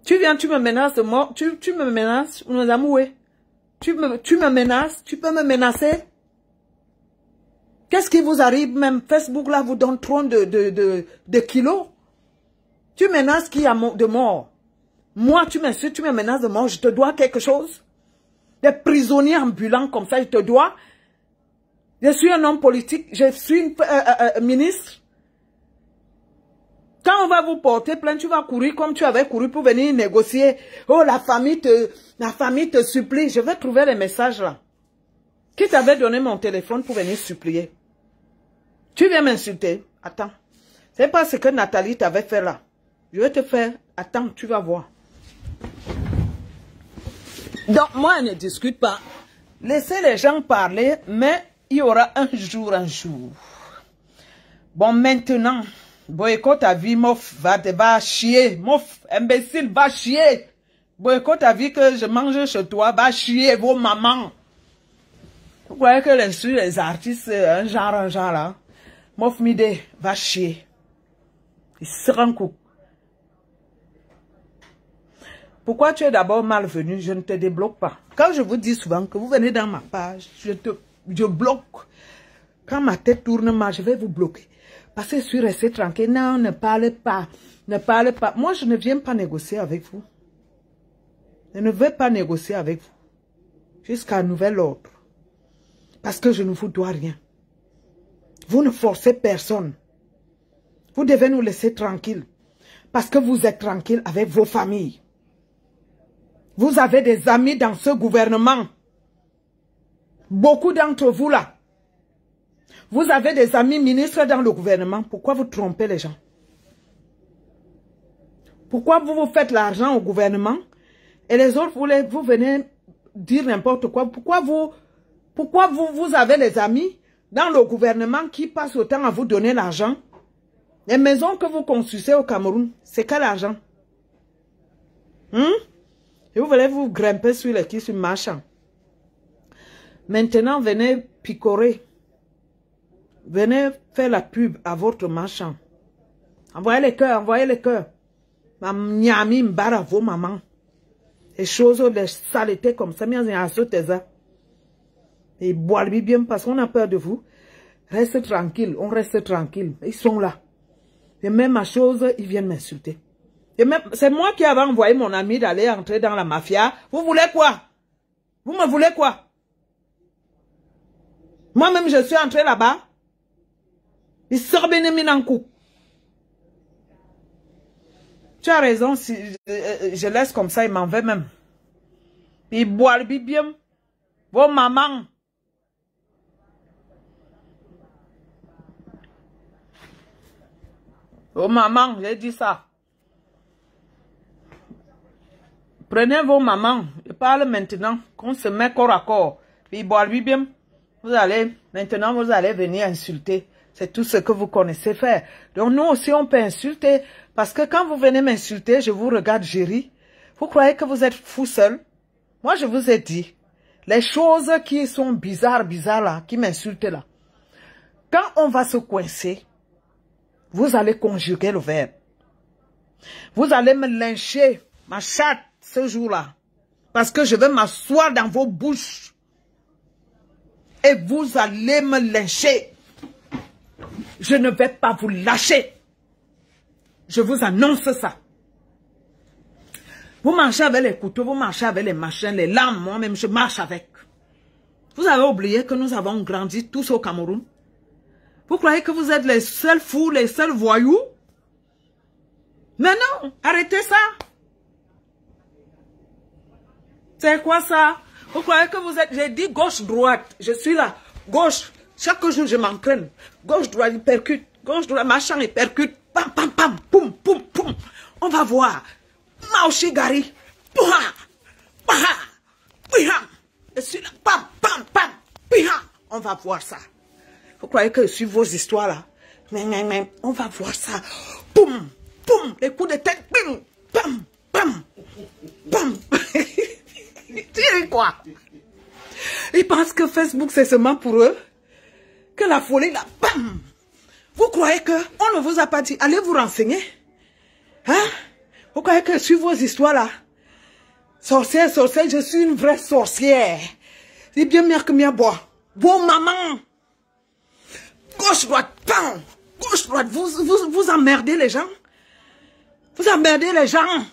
Tu viens, tu me menaces de mort, tu me menaces, nous amoués. Tu me menaces, tu peux me menacer? Qu'est-ce qui vous arrive même? Facebook là vous donne trop de kilos. Tu menaces qui a de mort? Moi, tu m'insultes, tu me menaces de mort, je te dois quelque chose? Des prisonniers ambulants comme ça, je te dois? Je suis un homme politique, je suis une ministre. Quand on va vous porter plainte, tu vas courir comme tu avais couru pour venir négocier. Oh, la famille te supplie. Je vais trouver les messages là. Qui t'avait donné mon téléphone pour venir supplier? Tu viens m'insulter. Attends. C'est pas ce que Nathalie t'avait fait là. Je vais te faire. Attends, tu vas voir. Donc, moi, je ne discute pas. Laissez les gens parler, mais il y aura un jour. Bon, maintenant, boycott ta vie, mof, va chier. Mof, imbécile, va chier. Boycott ta vie que je mange chez toi, va chier, vos mamans. Vous croyez que les artistes, un genre là. Mof Mide, va chier. Il se rend coup. Pourquoi tu es d'abord malvenu? Je ne te débloque pas. Quand je vous dis souvent que vous venez dans ma page, je bloque. Quand ma tête tourne mal, je vais vous bloquer. Parce que je suis resté tranquille. Non, ne parlez pas. Ne parlez pas. Moi, je ne viens pas négocier avec vous. Je ne veux pas négocier avec vous. Jusqu'à nouvel ordre. Parce que je ne vous dois rien. Vous ne forcez personne. Vous devez nous laisser tranquilles. Parce que vous êtes tranquille avec vos familles. Vous avez des amis dans ce gouvernement. Beaucoup d'entre vous là. Vous avez des amis ministres dans le gouvernement. Pourquoi vous trompez les gens? Pourquoi vous faites l'argent au gouvernement et les autres, vous venez dire n'importe quoi? Pourquoi vous avez les amis dans le gouvernement qui passent autant à vous donner l'argent? Les maisons que vous construisez au Cameroun, c'est quel argent? Et vous voulez vous grimper sur les qui sur marchand. Maintenant, venez picorer. Venez faire la pub à votre marchand. Envoyez les cœurs, envoyez les cœurs. Nyami mbara vos mamans. Les choses, les saletés comme ça, et boire bien parce qu'on a peur de vous. Reste tranquille, on reste tranquille. Ils sont là. Et même ma chose, ils viennent m'insulter. C'est moi qui avais envoyé mon ami d'aller entrer dans la mafia. Vous voulez quoi? Vous me voulez quoi? Moi-même, je suis entré là-bas. Ils sortent bien en coup. Tu as raison, si je laisse comme ça, il m'en veut même. Ils boivent bien. Vos mamans. Vos mamans, j'ai dit ça. Prenez vos mamans. Je parle maintenant qu'on se met corps à corps. Puis boire bien. Maintenant vous allez venir insulter. C'est tout ce que vous connaissez faire. Donc nous aussi on peut insulter. Parce que quand vous venez m'insulter, je vous regarde gérir. Vous croyez que vous êtes fou seul? Moi je vous ai dit. Les choses qui sont bizarres là, qui m'insultent là. Quand on va se coincer, vous allez conjuguer le verbe. Vous allez me lyncher, ma chatte, ce jour-là. Parce que je vais m'asseoir dans vos bouches. Et vous allez me lyncher. Je ne vais pas vous lâcher. Je vous annonce ça. Vous marchez avec les couteaux, vous marchez avec les machins, les lames, moi-même je marche avec. Vous avez oublié que nous avons grandi tous au Cameroun? Vous croyez que vous êtes les seuls fous, les seuls voyous? Mais non, arrêtez ça. C'est quoi ça? Vous croyez que vous êtes... J'ai dit gauche-droite. Je suis là. Gauche. Chaque jour, je m'entraîne. Gauche-droite, il percute. Gauche-droite, machin, il percute. Pam, pam, pam. Poum, poum, poum. On va voir. Maoshi Gari. Pouha. Pouha. Pouha. Je suis là. Pam, pam, pam. Pouha. On va voir ça. Vous croyez que sur vos histoires là, on va voir ça. Poum, poum. Les coups de tête. Pam, pam, pam. Pam. Tu dis quoi? Ils pensent que Facebook c'est seulement pour eux. Que la folie là, bam! Vous croyez que on ne vous a pas dit, allez vous renseigner? Hein? Vous croyez que sur vos histoires là, sorcière, sorcière, je suis une vraie sorcière. C'est bien meilleur que mien bois. Vos mamans! Gauche, droite, bam! Gauche, droite, vous emmerdez les gens. Vous emmerdez les gens.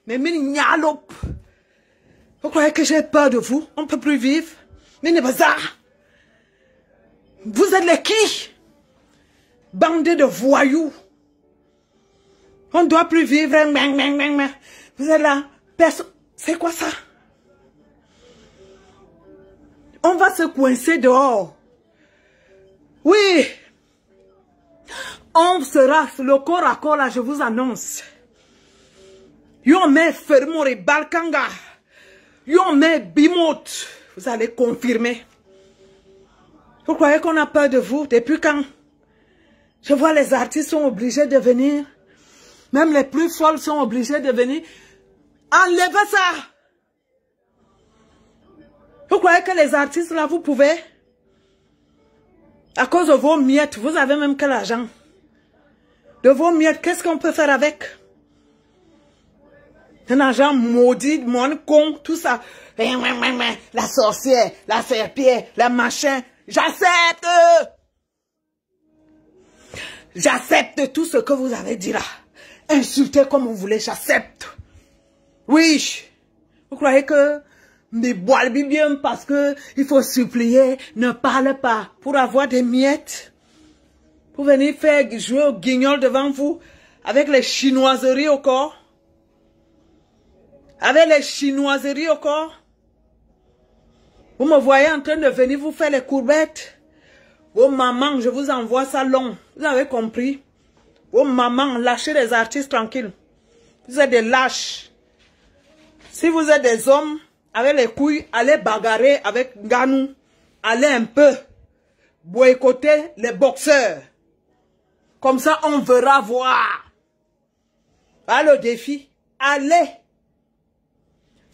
Mais mignalope. Vous croyez que j'ai peur de vous? On ne peut plus vivre. Mais ne bazar. Vous êtes les qui? Bande de voyous. On ne doit plus vivre. Vous êtes là. C'est quoi ça? On va se coincer dehors. Oui. On sera le corps à corps là, je vous annonce. Yon met Fermori Balkanga. Yon met Bimot. Vous allez confirmer. Vous croyez qu'on a peur de vous? Depuis quand? Je vois les artistes sont obligés de venir. Même les plus folles sont obligés de venir. Enlevez ça! Vous croyez que les artistes là, vous pouvez? À cause de vos miettes, vous avez même quel argent? De vos miettes, qu'est-ce qu'on peut faire avec? Un argent maudit, mon con, tout ça. La sorcière, la serpillère, la machin. J'accepte! J'accepte tout ce que vous avez dit là. Insultez comme vous voulez, j'accepte. Oui. Vous croyez que me boire bien parce que il faut supplier, ne parle pas pour avoir des miettes? Pour venir faire jouer au guignol devant vous avec les chinoiseries au corps? Avec les chinoiseries au corps? Vous me voyez en train de venir vous faire les courbettes? Vos mamans, je vous envoie ça long. Vous avez compris? Vos mamans, lâchez les artistes tranquilles. Vous êtes des lâches. Si vous êtes des hommes, avec les couilles, allez bagarrer avec Ganou. Allez un peu boycotter les boxeurs. Comme ça, on verra voir. Voilà le défi. Allez.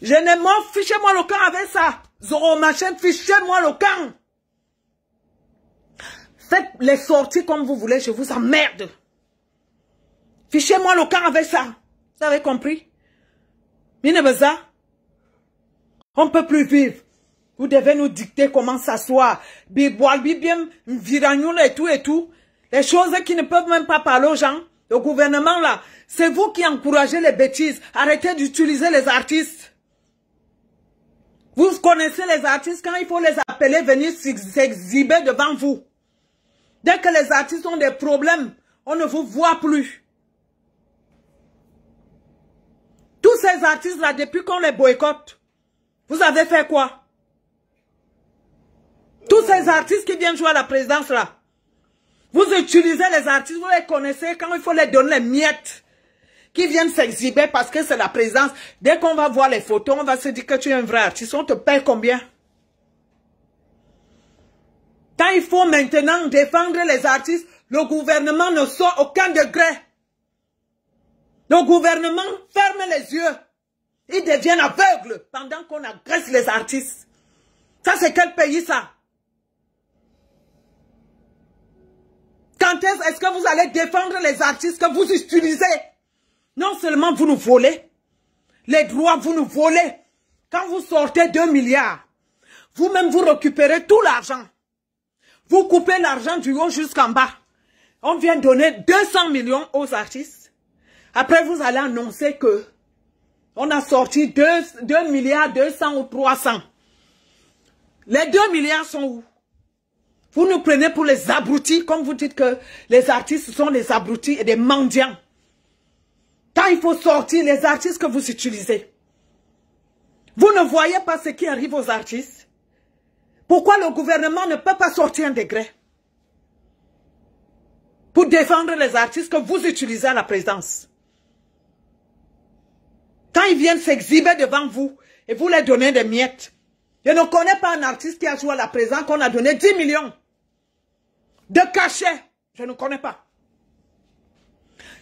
Je ne m'en fichez-moi le camp avec ça. Zoro machin, fichez-moi le camp. Faites les sorties comme vous voulez, je vous emmerde. Fichez-moi le camp avec ça. Vous avez compris? Minebeza. On ne peut plus vivre. Vous devez nous dicter comment s'asseoir. Biboal, bibiem, viragnoul et tout et tout. Les choses qui ne peuvent même pas parler aux gens. Le gouvernement là, c'est vous qui encouragez les bêtises. Arrêtez d'utiliser les artistes. Vous connaissez les artistes quand il faut les appeler venir s'exhiber devant vous. Dès que les artistes ont des problèmes, on ne vous voit plus. Tous ces artistes-là, depuis qu'on les boycotte, vous avez fait quoi? Tous ces artistes qui viennent jouer à la présidence là, vous utilisez les artistes, vous les connaissez quand il faut les donner les miettes qui viennent s'exhiber parce que c'est la présidence. Dès qu'on va voir les photos, on va se dire que tu es un vrai artiste. On te paye combien? Quand il faut maintenant défendre les artistes, le gouvernement ne sort aucun degré. Le gouvernement ferme les yeux. Ils deviennent aveugles pendant qu'on agresse les artistes. Ça, c'est quel pays, ça? Quand est-ce que vous allez défendre les artistes que vous utilisez? Non seulement vous nous volez, les droits vous nous volez. Quand vous sortez 2 milliards, vous-même vous récupérez tout l'argent. Vous coupez l'argent du haut jusqu'en bas. On vient donner 200 millions aux artistes. Après, vous allez annoncer que on a sorti 2 milliards 200 ou 300. Les 2 milliards sont où? Vous nous prenez pour les abrutis, comme vous dites que les artistes sont des abrutis et des mendiants. Quand il faut sortir les artistes que vous utilisez, Vous ne voyez pas ce qui arrive aux artistes? Pourquoi le gouvernement ne peut pas sortir un décret pour défendre les artistes que vous utilisez à la présidence? Quand ils viennent s'exhiber devant vous et vous leur donnez des miettes, je ne connais pas un artiste qui a joué à la présidence qu'on a donné 10 millions de cachets. Je ne connais pas.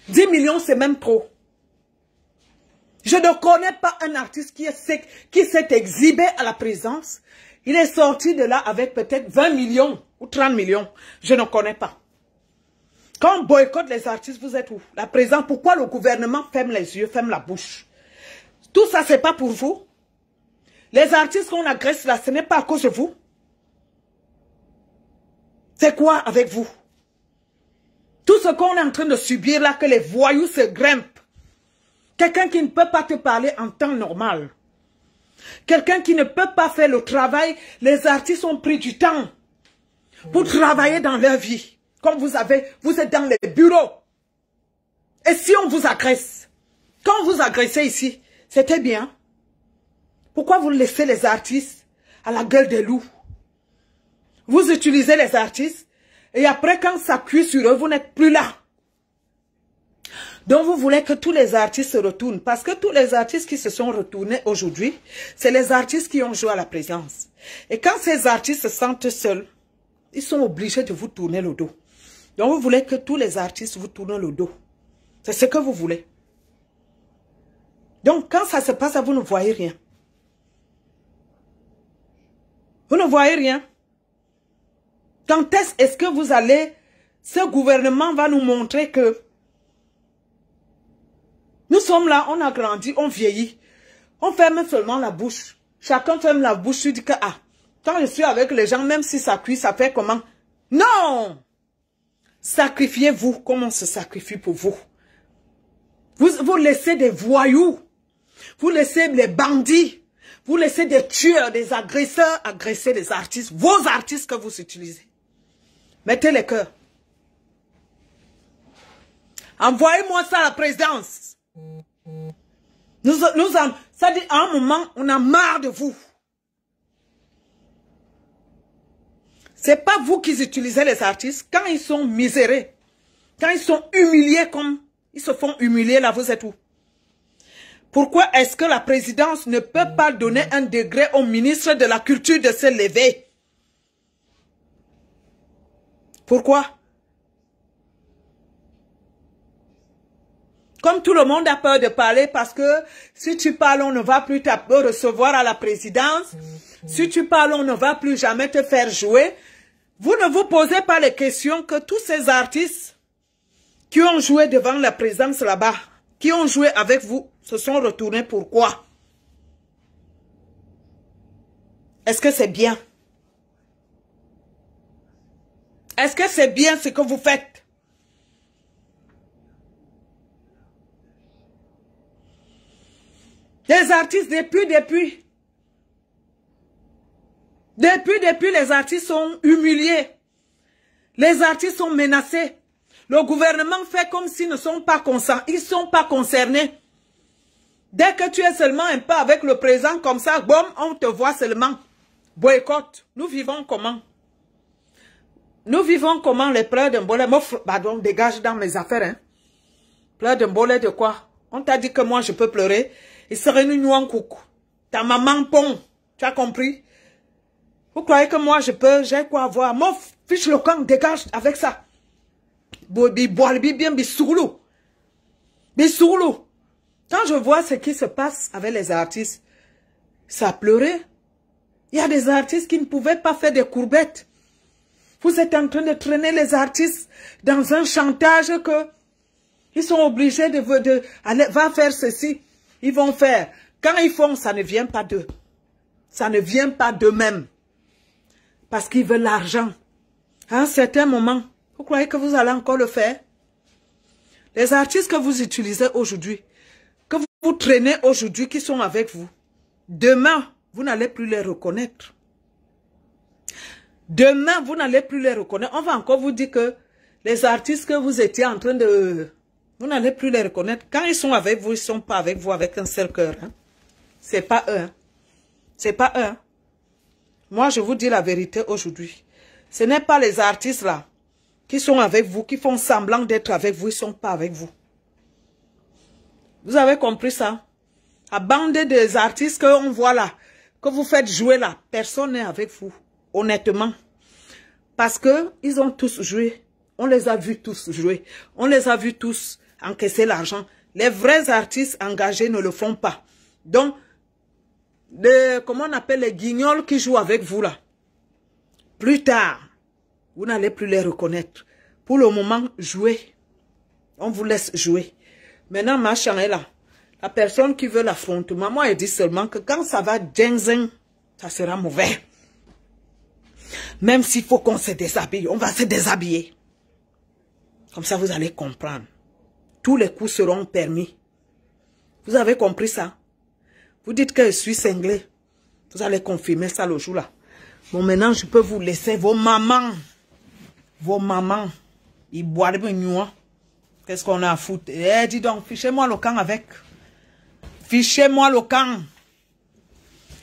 10 millions, c'est même trop. Je ne connais pas un artiste qui s'est exhibé à la présidence. Il est sorti de là avec peut-être 20 millions ou 30 millions. Je ne connais pas. Quand on boycotte les artistes, vous êtes où? La présidence, pourquoi le gouvernement ferme les yeux, ferme la bouche? Tout ça, c'est pas pour vous. Les artistes qu'on agresse là, ce n'est pas à cause de vous. C'est quoi avec vous? Tout ce qu'on est en train de subir là, que les voyous se grimpent. Quelqu'un qui ne peut pas te parler en temps normal. Quelqu'un qui ne peut pas faire le travail. Les artistes ont pris du temps pour travailler dans leur vie. Comme vous êtes dans les bureaux. Et si on vous agresse, quand vous agressez ici, c'était bien. Pourquoi vous laissez les artistes à la gueule des loups? Vous utilisez les artistes et après quand ça cuit sur eux, vous n'êtes plus là. Donc vous voulez que tous les artistes se retournent. Parce que tous les artistes qui se sont retournés aujourd'hui, c'est les artistes qui ont joué à la présidence. Et quand ces artistes se sentent seuls, ils sont obligés de vous tourner le dos. Donc vous voulez que tous les artistes vous tournent le dos. C'est ce que vous voulez. Donc quand ça se passe, vous ne voyez rien. Vous ne voyez rien. Quand est-ce que vous allez, ce gouvernement va nous montrer que nous sommes là, on a grandi, on vieillit. On ferme seulement la bouche. Chacun ferme la bouche, tu dis que, ah, quand je suis avec les gens, même si ça cuit, ça fait comment? Non! Sacrifiez-vous comme on se sacrifie pour vous. Vous laissez des voyous. Vous laissez les bandits. Vous laissez des tueurs, des agresseurs agresser les artistes. Vos artistes que vous utilisez. Mettez les cœurs. Envoyez-moi ça à la présidence. Ça dit, à un moment, on a marre de vous. C'est pas vous qui utilisez les artistes. Quand ils sont misérés, quand ils sont humiliés comme ils se font humilier, là, vous êtes où? Pourquoi est-ce que la présidence ne peut pas donner un degré au ministre de la Culture de se lever? Pourquoi? Comme tout le monde a peur de parler parce que si tu parles, on ne va plus te recevoir à la présidence. Si tu parles, on ne va plus jamais te faire jouer. Vous ne vous posez pas les questions que tous ces artistes qui ont joué devant la présidence là-bas, qui ont joué avec vous, se sont retournés. Pourquoi? Est-ce que c'est bien? Est-ce que c'est bien ce que vous faites? Les artistes, depuis, les artistes sont humiliés. Les artistes sont menacés. Le gouvernement fait comme s'ils ne sont pas concernés. Ils ne sont pas concernés. Dès que tu es seulement un peu avec le président comme ça, boum, on te voit seulement. Boycott. Nous vivons comment? Nous vivons comment les pleurs d'un bolet? Pardon, dégage dans mes affaires. Hein? Pleurs d'un bolet de quoi? On t'a dit que moi je peux pleurer. Il serait une en coucou. Ta maman pont. Tu as compris? Vous croyez que moi je peux, j'ai quoi avoir? Moi, fiche le camp, dégage avec ça. Bisoulou. Quand je vois ce qui se passe avec les artistes, ça pleurait. Il y a des artistes qui ne pouvaient pas faire des courbettes. Vous êtes en train de traîner les artistes dans un chantage que ils sont obligés de aller, va faire ceci. Ils vont faire. Quand ils font, ça ne vient pas d'eux. Ça ne vient pas d'eux-mêmes. Parce qu'ils veulent l'argent. À un certain moment, vous croyez que vous allez encore le faire? Les artistes que vous utilisez aujourd'hui, que vous traînez aujourd'hui, qui sont avec vous, demain, vous n'allez plus les reconnaître. Demain, vous n'allez plus les reconnaître. On va encore vous dire que les artistes que vous étiez en train de... Vous n'allez plus les reconnaître. Quand ils sont avec vous, ils ne sont pas avec vous avec un seul cœur. Hein. Ce n'est pas eux. Hein. C'est pas eux. Moi, je vous dis la vérité aujourd'hui. Ce n'est pas les artistes là qui sont avec vous, qui font semblant d'être avec vous, ils ne sont pas avec vous. Vous avez compris ça? La bande des artistes qu'on voit là, que vous faites jouer là, personne n'est avec vous, honnêtement. Parce que ils ont tous joué. On les a vus tous jouer. On les a vus tous encaisser l'argent. Les vrais artistes engagés ne le font pas. Donc, comment on appelle les guignols qui jouent avec vous là? Plus tard, vous n'allez plus les reconnaître. Pour le moment, jouez. On vous laisse jouer. Maintenant, machin est là. La personne qui veut l'affrontement, moi, elle dit seulement que quand ça va djeng, ça sera mauvais. Même s'il faut qu'on se déshabille, on va se déshabiller. Comme ça, vous allez comprendre. Tous les coups seront permis. Vous avez compris ça? Vous dites que je suis cinglé. Vous allez confirmer ça le jour là. Bon, maintenant, je peux vous laisser vos mamans. Vos mamans. Ils boivent des nuits. Qu'est-ce qu'on a à foutre? Eh, dis donc, fichez-moi le camp avec. Fichez-moi le camp.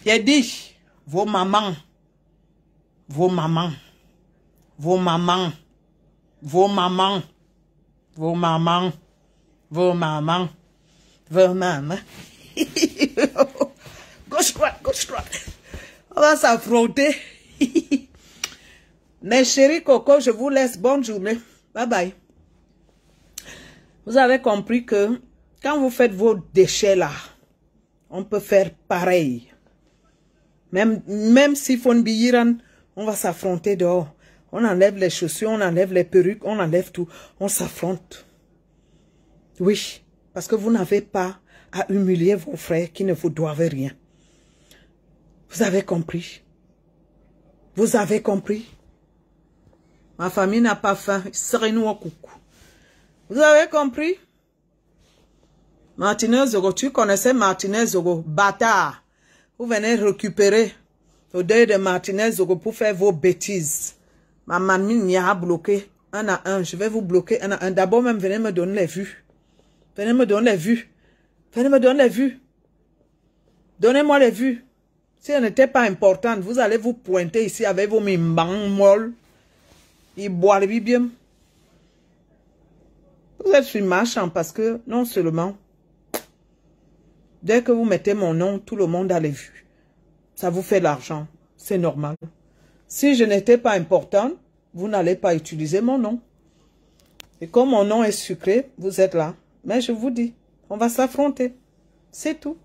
J'ai dit, vos mamans. Vos mamans. Vos mamans. Vos mamans. Vos mamans. Vos mamans. Vos mamans. Gauche, droite, gauche, droite. On va s'affronter. Mes chéris Coco, je vous laisse. Bonne journée. Bye bye. Vous avez compris que quand vous faites vos déchets là, on peut faire pareil. Même si Fonbiyiran, on va s'affronter dehors. On enlève les chaussures, on enlève les perruques, on enlève tout. On s'affronte. Oui, parce que vous n'avez pas à humilier vos frères qui ne vous doivent rien. Vous avez compris? Vous avez compris? Ma famille n'a pas faim. Serez-nous au coucou. Vous avez compris? Martinez Zogo, tu connaissais Martinez Zogo, bâtard. Vous venez récupérer le deuil de Martinez Zogo pour faire vos bêtises. Ma mamie m'y a bloqué un à un. Je vais vous bloquer un à un. D'abord même, venez me donner les vues. Venez me donner les vues. Venez me donner les vues. Donnez-moi les vues. Si elles n'étaient pas importantes, vous allez vous pointer ici avec vos mimbang molles. Ils boivent bien. Vous êtes sur marchand parce que non seulement, dès que vous mettez mon nom, tout le monde a les vues. Ça vous fait de l'argent. C'est normal. Si je n'étais pas importante, vous n'allez pas utiliser mon nom. Et comme mon nom est sucré, vous êtes là. Mais je vous dis, on va s'affronter. C'est tout.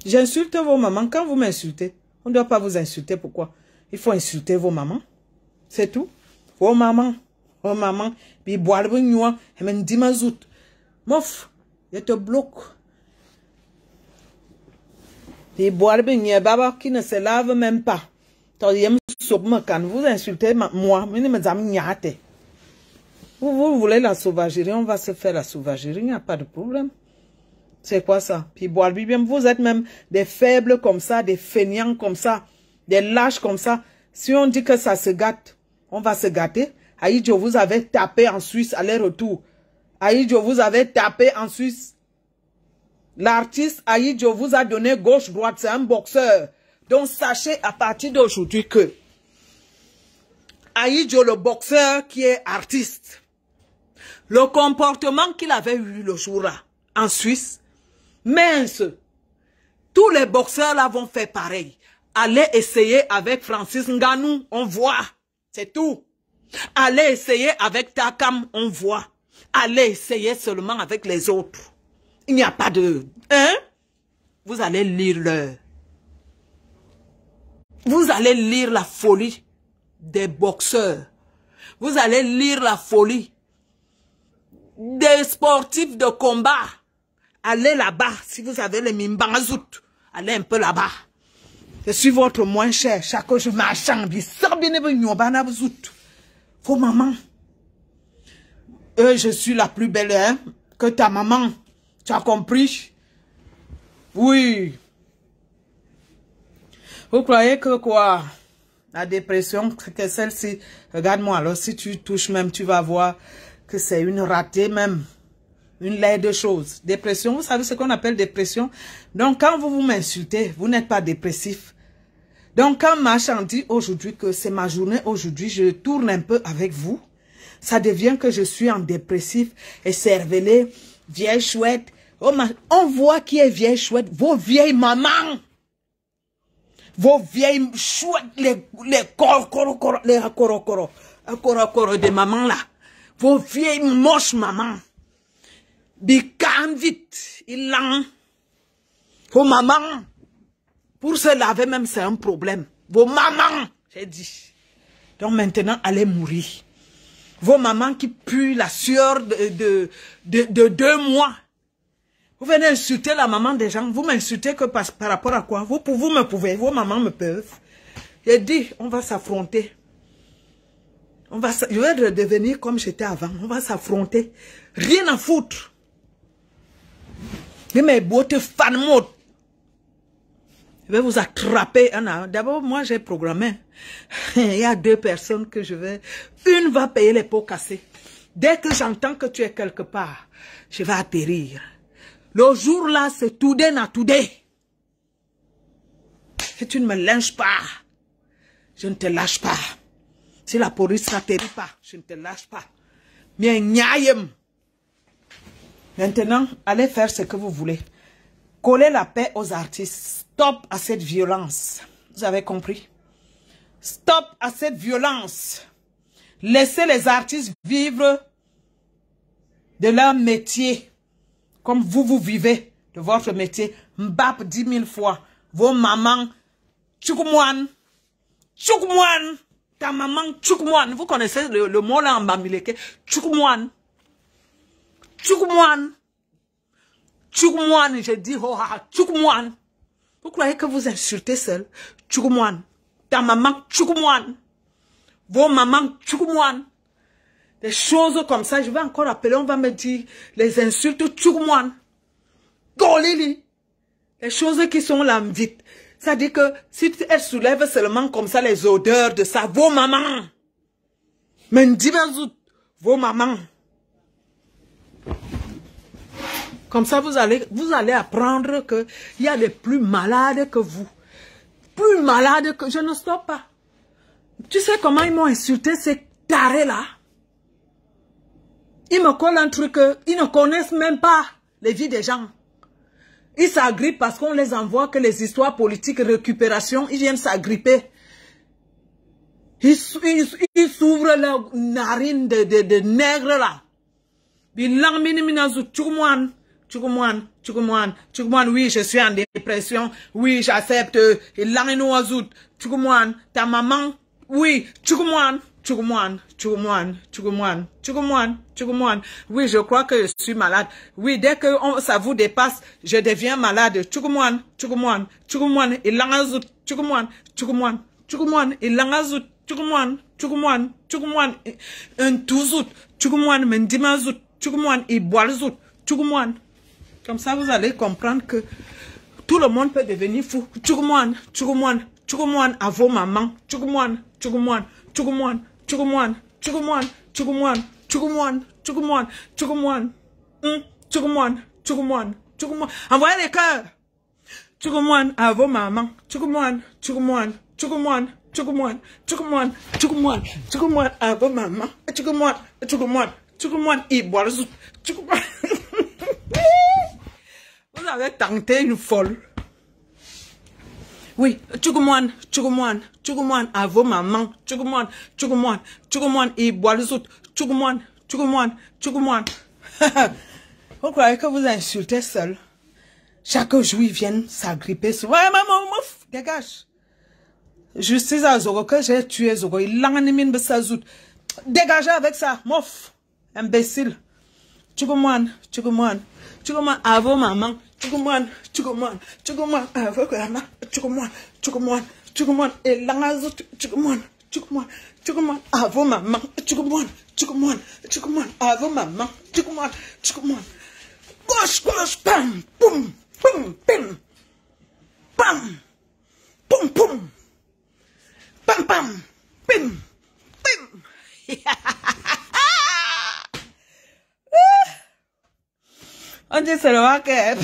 J'insulte vos mamans. Quand vous m'insultez, on ne doit pas vous insulter. Pourquoi? Il faut insulter vos mamans. C'est tout. Vos mamans. Vos mamans. Puis boire le noix. Et même dis mazout. Mof, je te bloque. Puis boire le noix. Baba qui ne se lave même pas. Quand vous insultez moi, vous voulez la sauvagerie, on va se faire la sauvagerie, il n'y a pas de problème. C'est quoi ça? Puis boire bien, vous êtes même des faibles comme ça, des feignants comme ça, des lâches comme ça. Si on dit que ça se gâte, on va se gâter. Aïdjo, vous avez tapé en Suisse, aller-retour. Aïdjo, vous avez tapé en Suisse. L'artiste Aïdjo vous a donné gauche-droite, c'est un boxeur. Donc sachez à partir d'aujourd'hui que Aïdjo, le boxeur qui est artiste, le comportement qu'il avait eu le jour-là en Suisse, mince, tous les boxeurs là vont faire pareil. Allez essayer avec Francis Ngannou, on voit, c'est tout. Allez essayer avec Takam, on voit. Allez essayer seulement avec les autres. Il n'y a pas de... Hein? Vous allez lire leur... Vous allez lire la folie des boxeurs. Vous allez lire la folie des sportifs de combat. Allez là-bas, si vous avez les mimbangazout. Allez un peu là-bas. Je suis votre moins cher. Chaque jour, ma chambre. Vos mamans. Je suis la plus belle hein, que ta maman. Tu as compris? Oui. Vous croyez que quoi? La dépression, que celle-ci, regarde-moi, alors si tu touches même, tu vas voir que c'est une ratée même. Une laide chose. Dépression, vous savez ce qu'on appelle dépression? Donc quand vous m'insultez, vous n'êtes pas dépressif. Donc, quand Machan dit aujourd'hui que c'est ma journée aujourd'hui, je tourne un peu avec vous. Ça devient que je suis en dépressif et cervelé, vieille chouette. Oh, on voit qui est vieille chouette. Vos vieilles mamans. Vos vieilles chouettes, les coro de maman là. Vos vieilles moches mamans. Bican vite, il l'a. Vos mamans. Pour se laver même, c'est un problème. Vos mamans, j'ai dit. Donc maintenant, allez mourir. Vos mamans qui puent la sueur de 2 mois. Vous venez insulter la maman des gens. Vous m'insultez que par rapport à quoi? Vous me pouvez, vos mamans me peuvent. J'ai dit, on va s'affronter. Je vais redevenir comme j'étais avant. On va s'affronter. Rien à foutre. Et mes beautés fan mode. Je vais vous attraper. D'abord, moi, j'ai programmé. Il y a 2 personnes que je vais... Une va payer les pots cassés. Dès que j'entends que tu es quelque part, je vais atterrir. Le jour là, c'est today na today. Si tu ne me lynches pas, je ne te lâche pas. Si la police n'atterrit pas, je ne te lâche pas. Mais maintenant, allez faire ce que vous voulez. Collez la paix aux artistes. Stop à cette violence. Vous avez compris? Stop à cette violence. Laissez les artistes vivre de leur métier. Comme vous vivez de votre métier. Mbap 10 000 fois. Vos mamans. Tchoukoumouane. Tchoukoumouane. Ta maman Tchoukoumouane. Vous connaissez le mot là en bamileke. Tchoukoumouane. Tchoukoumouane. Tchoukoumouane. J'ai dit oh Tchoukoumouane. Vous croyez que vous insultez seul? Tchoukoumouane. Ta maman Tchoukoumouane. Vos mamans Tchoukoumouane. Des choses comme ça, je vais encore appeler, on va me dire les insultes Tchoukoumouane. Golili. Les choses qui sont là vite. Ça dit que si elle soulève seulement comme ça les odeurs de ça, vos mamans. Vos mamans. Comme ça, vous allez apprendre que il y a des plus malades que vous. Plus malades que... Je ne stoppe pas. Tu sais comment ils m'ont insulté ces tarés-là? Ils me collent un truc, ils ne connaissent même pas les vies des gens. Ils s'agrippent parce qu'on les envoie que les histoires politiques, récupération, ils viennent s'agripper. Ils s'ouvrent leurs narines de nègres là. Oui, je suis en dépression. Oui, j'accepte. Ta maman. Oui, oui, je crois que je suis malade. Oui, dès que ça vous dépasse, je deviens malade. Comme ça, vous allez comprendre que tout le monde peut devenir fou. À vos mamans. Envoyez les cœurs. À vos mamans. À vos mamans. Vous avez tenté une folle. Oui, Tchoukoumouane, à vos mamans, Tchoukoumouane, et boit les autres, Tchoukoumouane. Vous croyez que vous insultez seul? Chaque jour, ils viennent s'agripper sur... Ouais, maman, mouf, dégage. Justice à Zoro, que j'ai tué Zoro, il l'a animé de sa zout. Dégagez avec ça, mouf, imbécile. Tchoukoumouane, à vos mamans, Tchoukoumouane, à vos mamans, Tchoukoumouane, et l'angazou, Tchoukoumouane, à vos mamans, Tchoukoumouane, à vos mamans, Tchoukoumouane. Gauche, pam, poum, pam, poum, pam, pim. On dit seulement que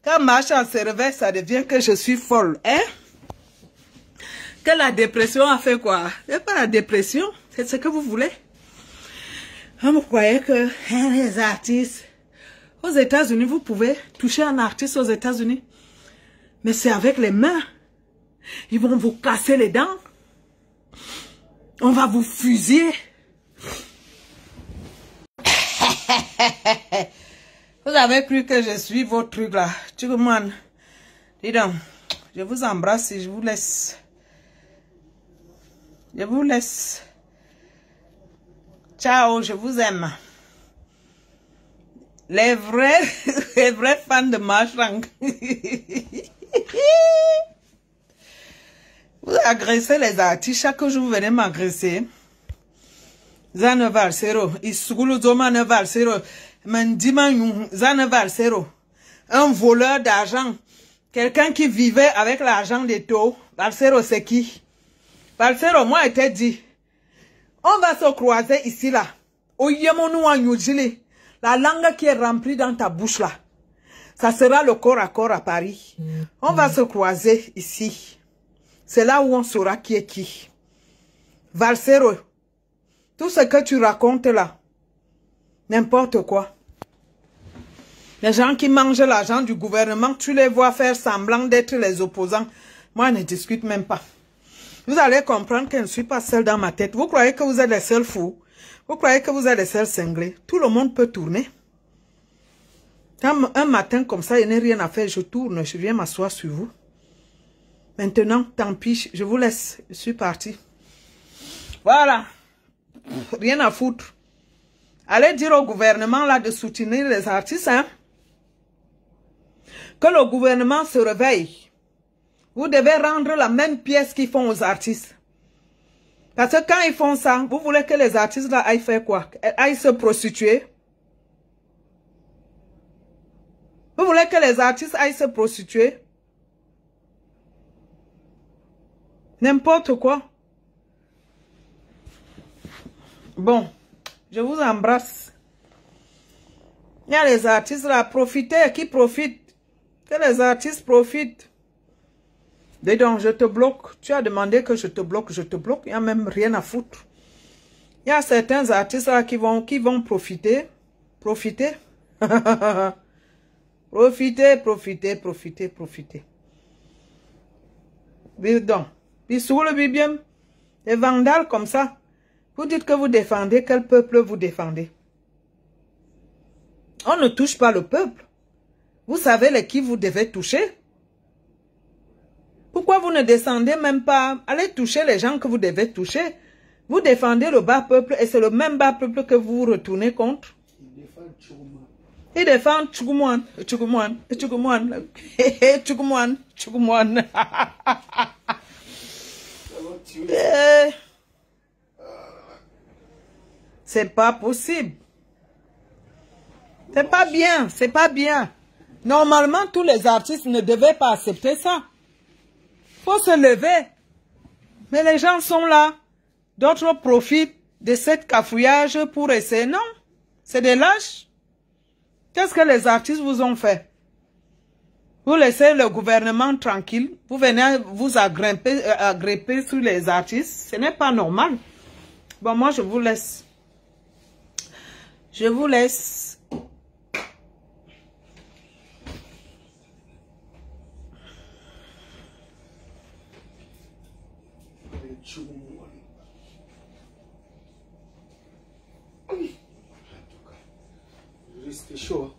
quand Machan se réveille, ça devient que je suis folle, hein? Que la dépression a fait quoi? C'est pas la dépression, c'est ce que vous voulez. Vous croyez que les artistes, aux États-Unis, vous pouvez toucher un artiste aux États-Unis, mais c'est avec les mains. Ils vont vous casser les dents. On va vous fusiller. Vous avez cru que je suis votre truc là. Tchouman. Dis donc, je vous embrasse et je vous laisse. Je vous laisse. Ciao, je vous aime. Les vrais fans de Marchand. Vous agressez les artistes. Chaque jour, vous venez m'agresser. Zane Valsero. Isugulu Zomane Valsero. Mendiman Zane Valsero. Un voleur d'argent. Quelqu'un qui vivait avec l'argent des taux. Valsero, c'est qui? Valsero, moi, je t'ai dit. On va se croiser ici, là. La langue qui est remplie dans ta bouche, là. Ça sera le corps à corps à Paris. On va se croiser ici. C'est là où on saura qui est qui. Valsero, tout ce que tu racontes là, n'importe quoi. Les gens qui mangent l'argent du gouvernement, tu les vois faire semblant d'être les opposants. Moi, je ne discute même pas. Vous allez comprendre que je ne suis pas seule dans ma tête. Vous croyez que vous êtes les seuls fous? Vous croyez que vous êtes les seuls cinglés? Tout le monde peut tourner. Quand un matin comme ça, il n'y a rien à faire, je tourne, je viens m'asseoir sur vous. Maintenant, tant pis, je vous laisse. Je suis parti. Voilà. Rien à foutre. Allez dire au gouvernement là de soutenir les artistes. Hein? Que le gouvernement se réveille. Vous devez rendre la même pièce qu'ils font aux artistes. Parce que quand ils font ça, vous voulez que les artistes là aillent faire quoi? Aillent se prostituer? Vous voulez que les artistes aillent se prostituer? N'importe quoi. Bon, je vous embrasse. Il y a les artistes là, profitez, qui profitent. Que les artistes profitent. Dis donc, je te bloque. Tu as demandé que je te bloque, je te bloque. Il n'y a même rien à foutre. Il y a certains artistes là qui vont profiter. Profiter. Profiter, profiter, profiter, profiter. Dis donc. Bisous le bibien. Des vandales comme ça. Vous dites que vous défendez. Quel peuple vous défendez? On ne touche pas le peuple. Vous savez les qui vous devez toucher? Pourquoi vous ne descendez même pas? Allez toucher les gens que vous devez toucher. Vous défendez le bas peuple et c'est le même bas peuple que vous vous retournez contre. Il défend Tchougoumouane. Tchougoumouane. Tchougoumouane. Tchougoumouane. Tchougoumouane. C'est pas possible. C'est pas bien. C'est pas bien. Normalement, tous les artistes ne devaient pas accepter ça. Faut se lever. Mais les gens sont là. D'autres profitent de cette cafouillage pour essayer. Non. C'est des lâches. Qu'est-ce que les artistes vous ont fait? Vous laissez le gouvernement tranquille. Vous venez vous agripper sur les artistes. Ce n'est pas normal. Bon, moi, je vous laisse. Je vous laisse. Restez chaud.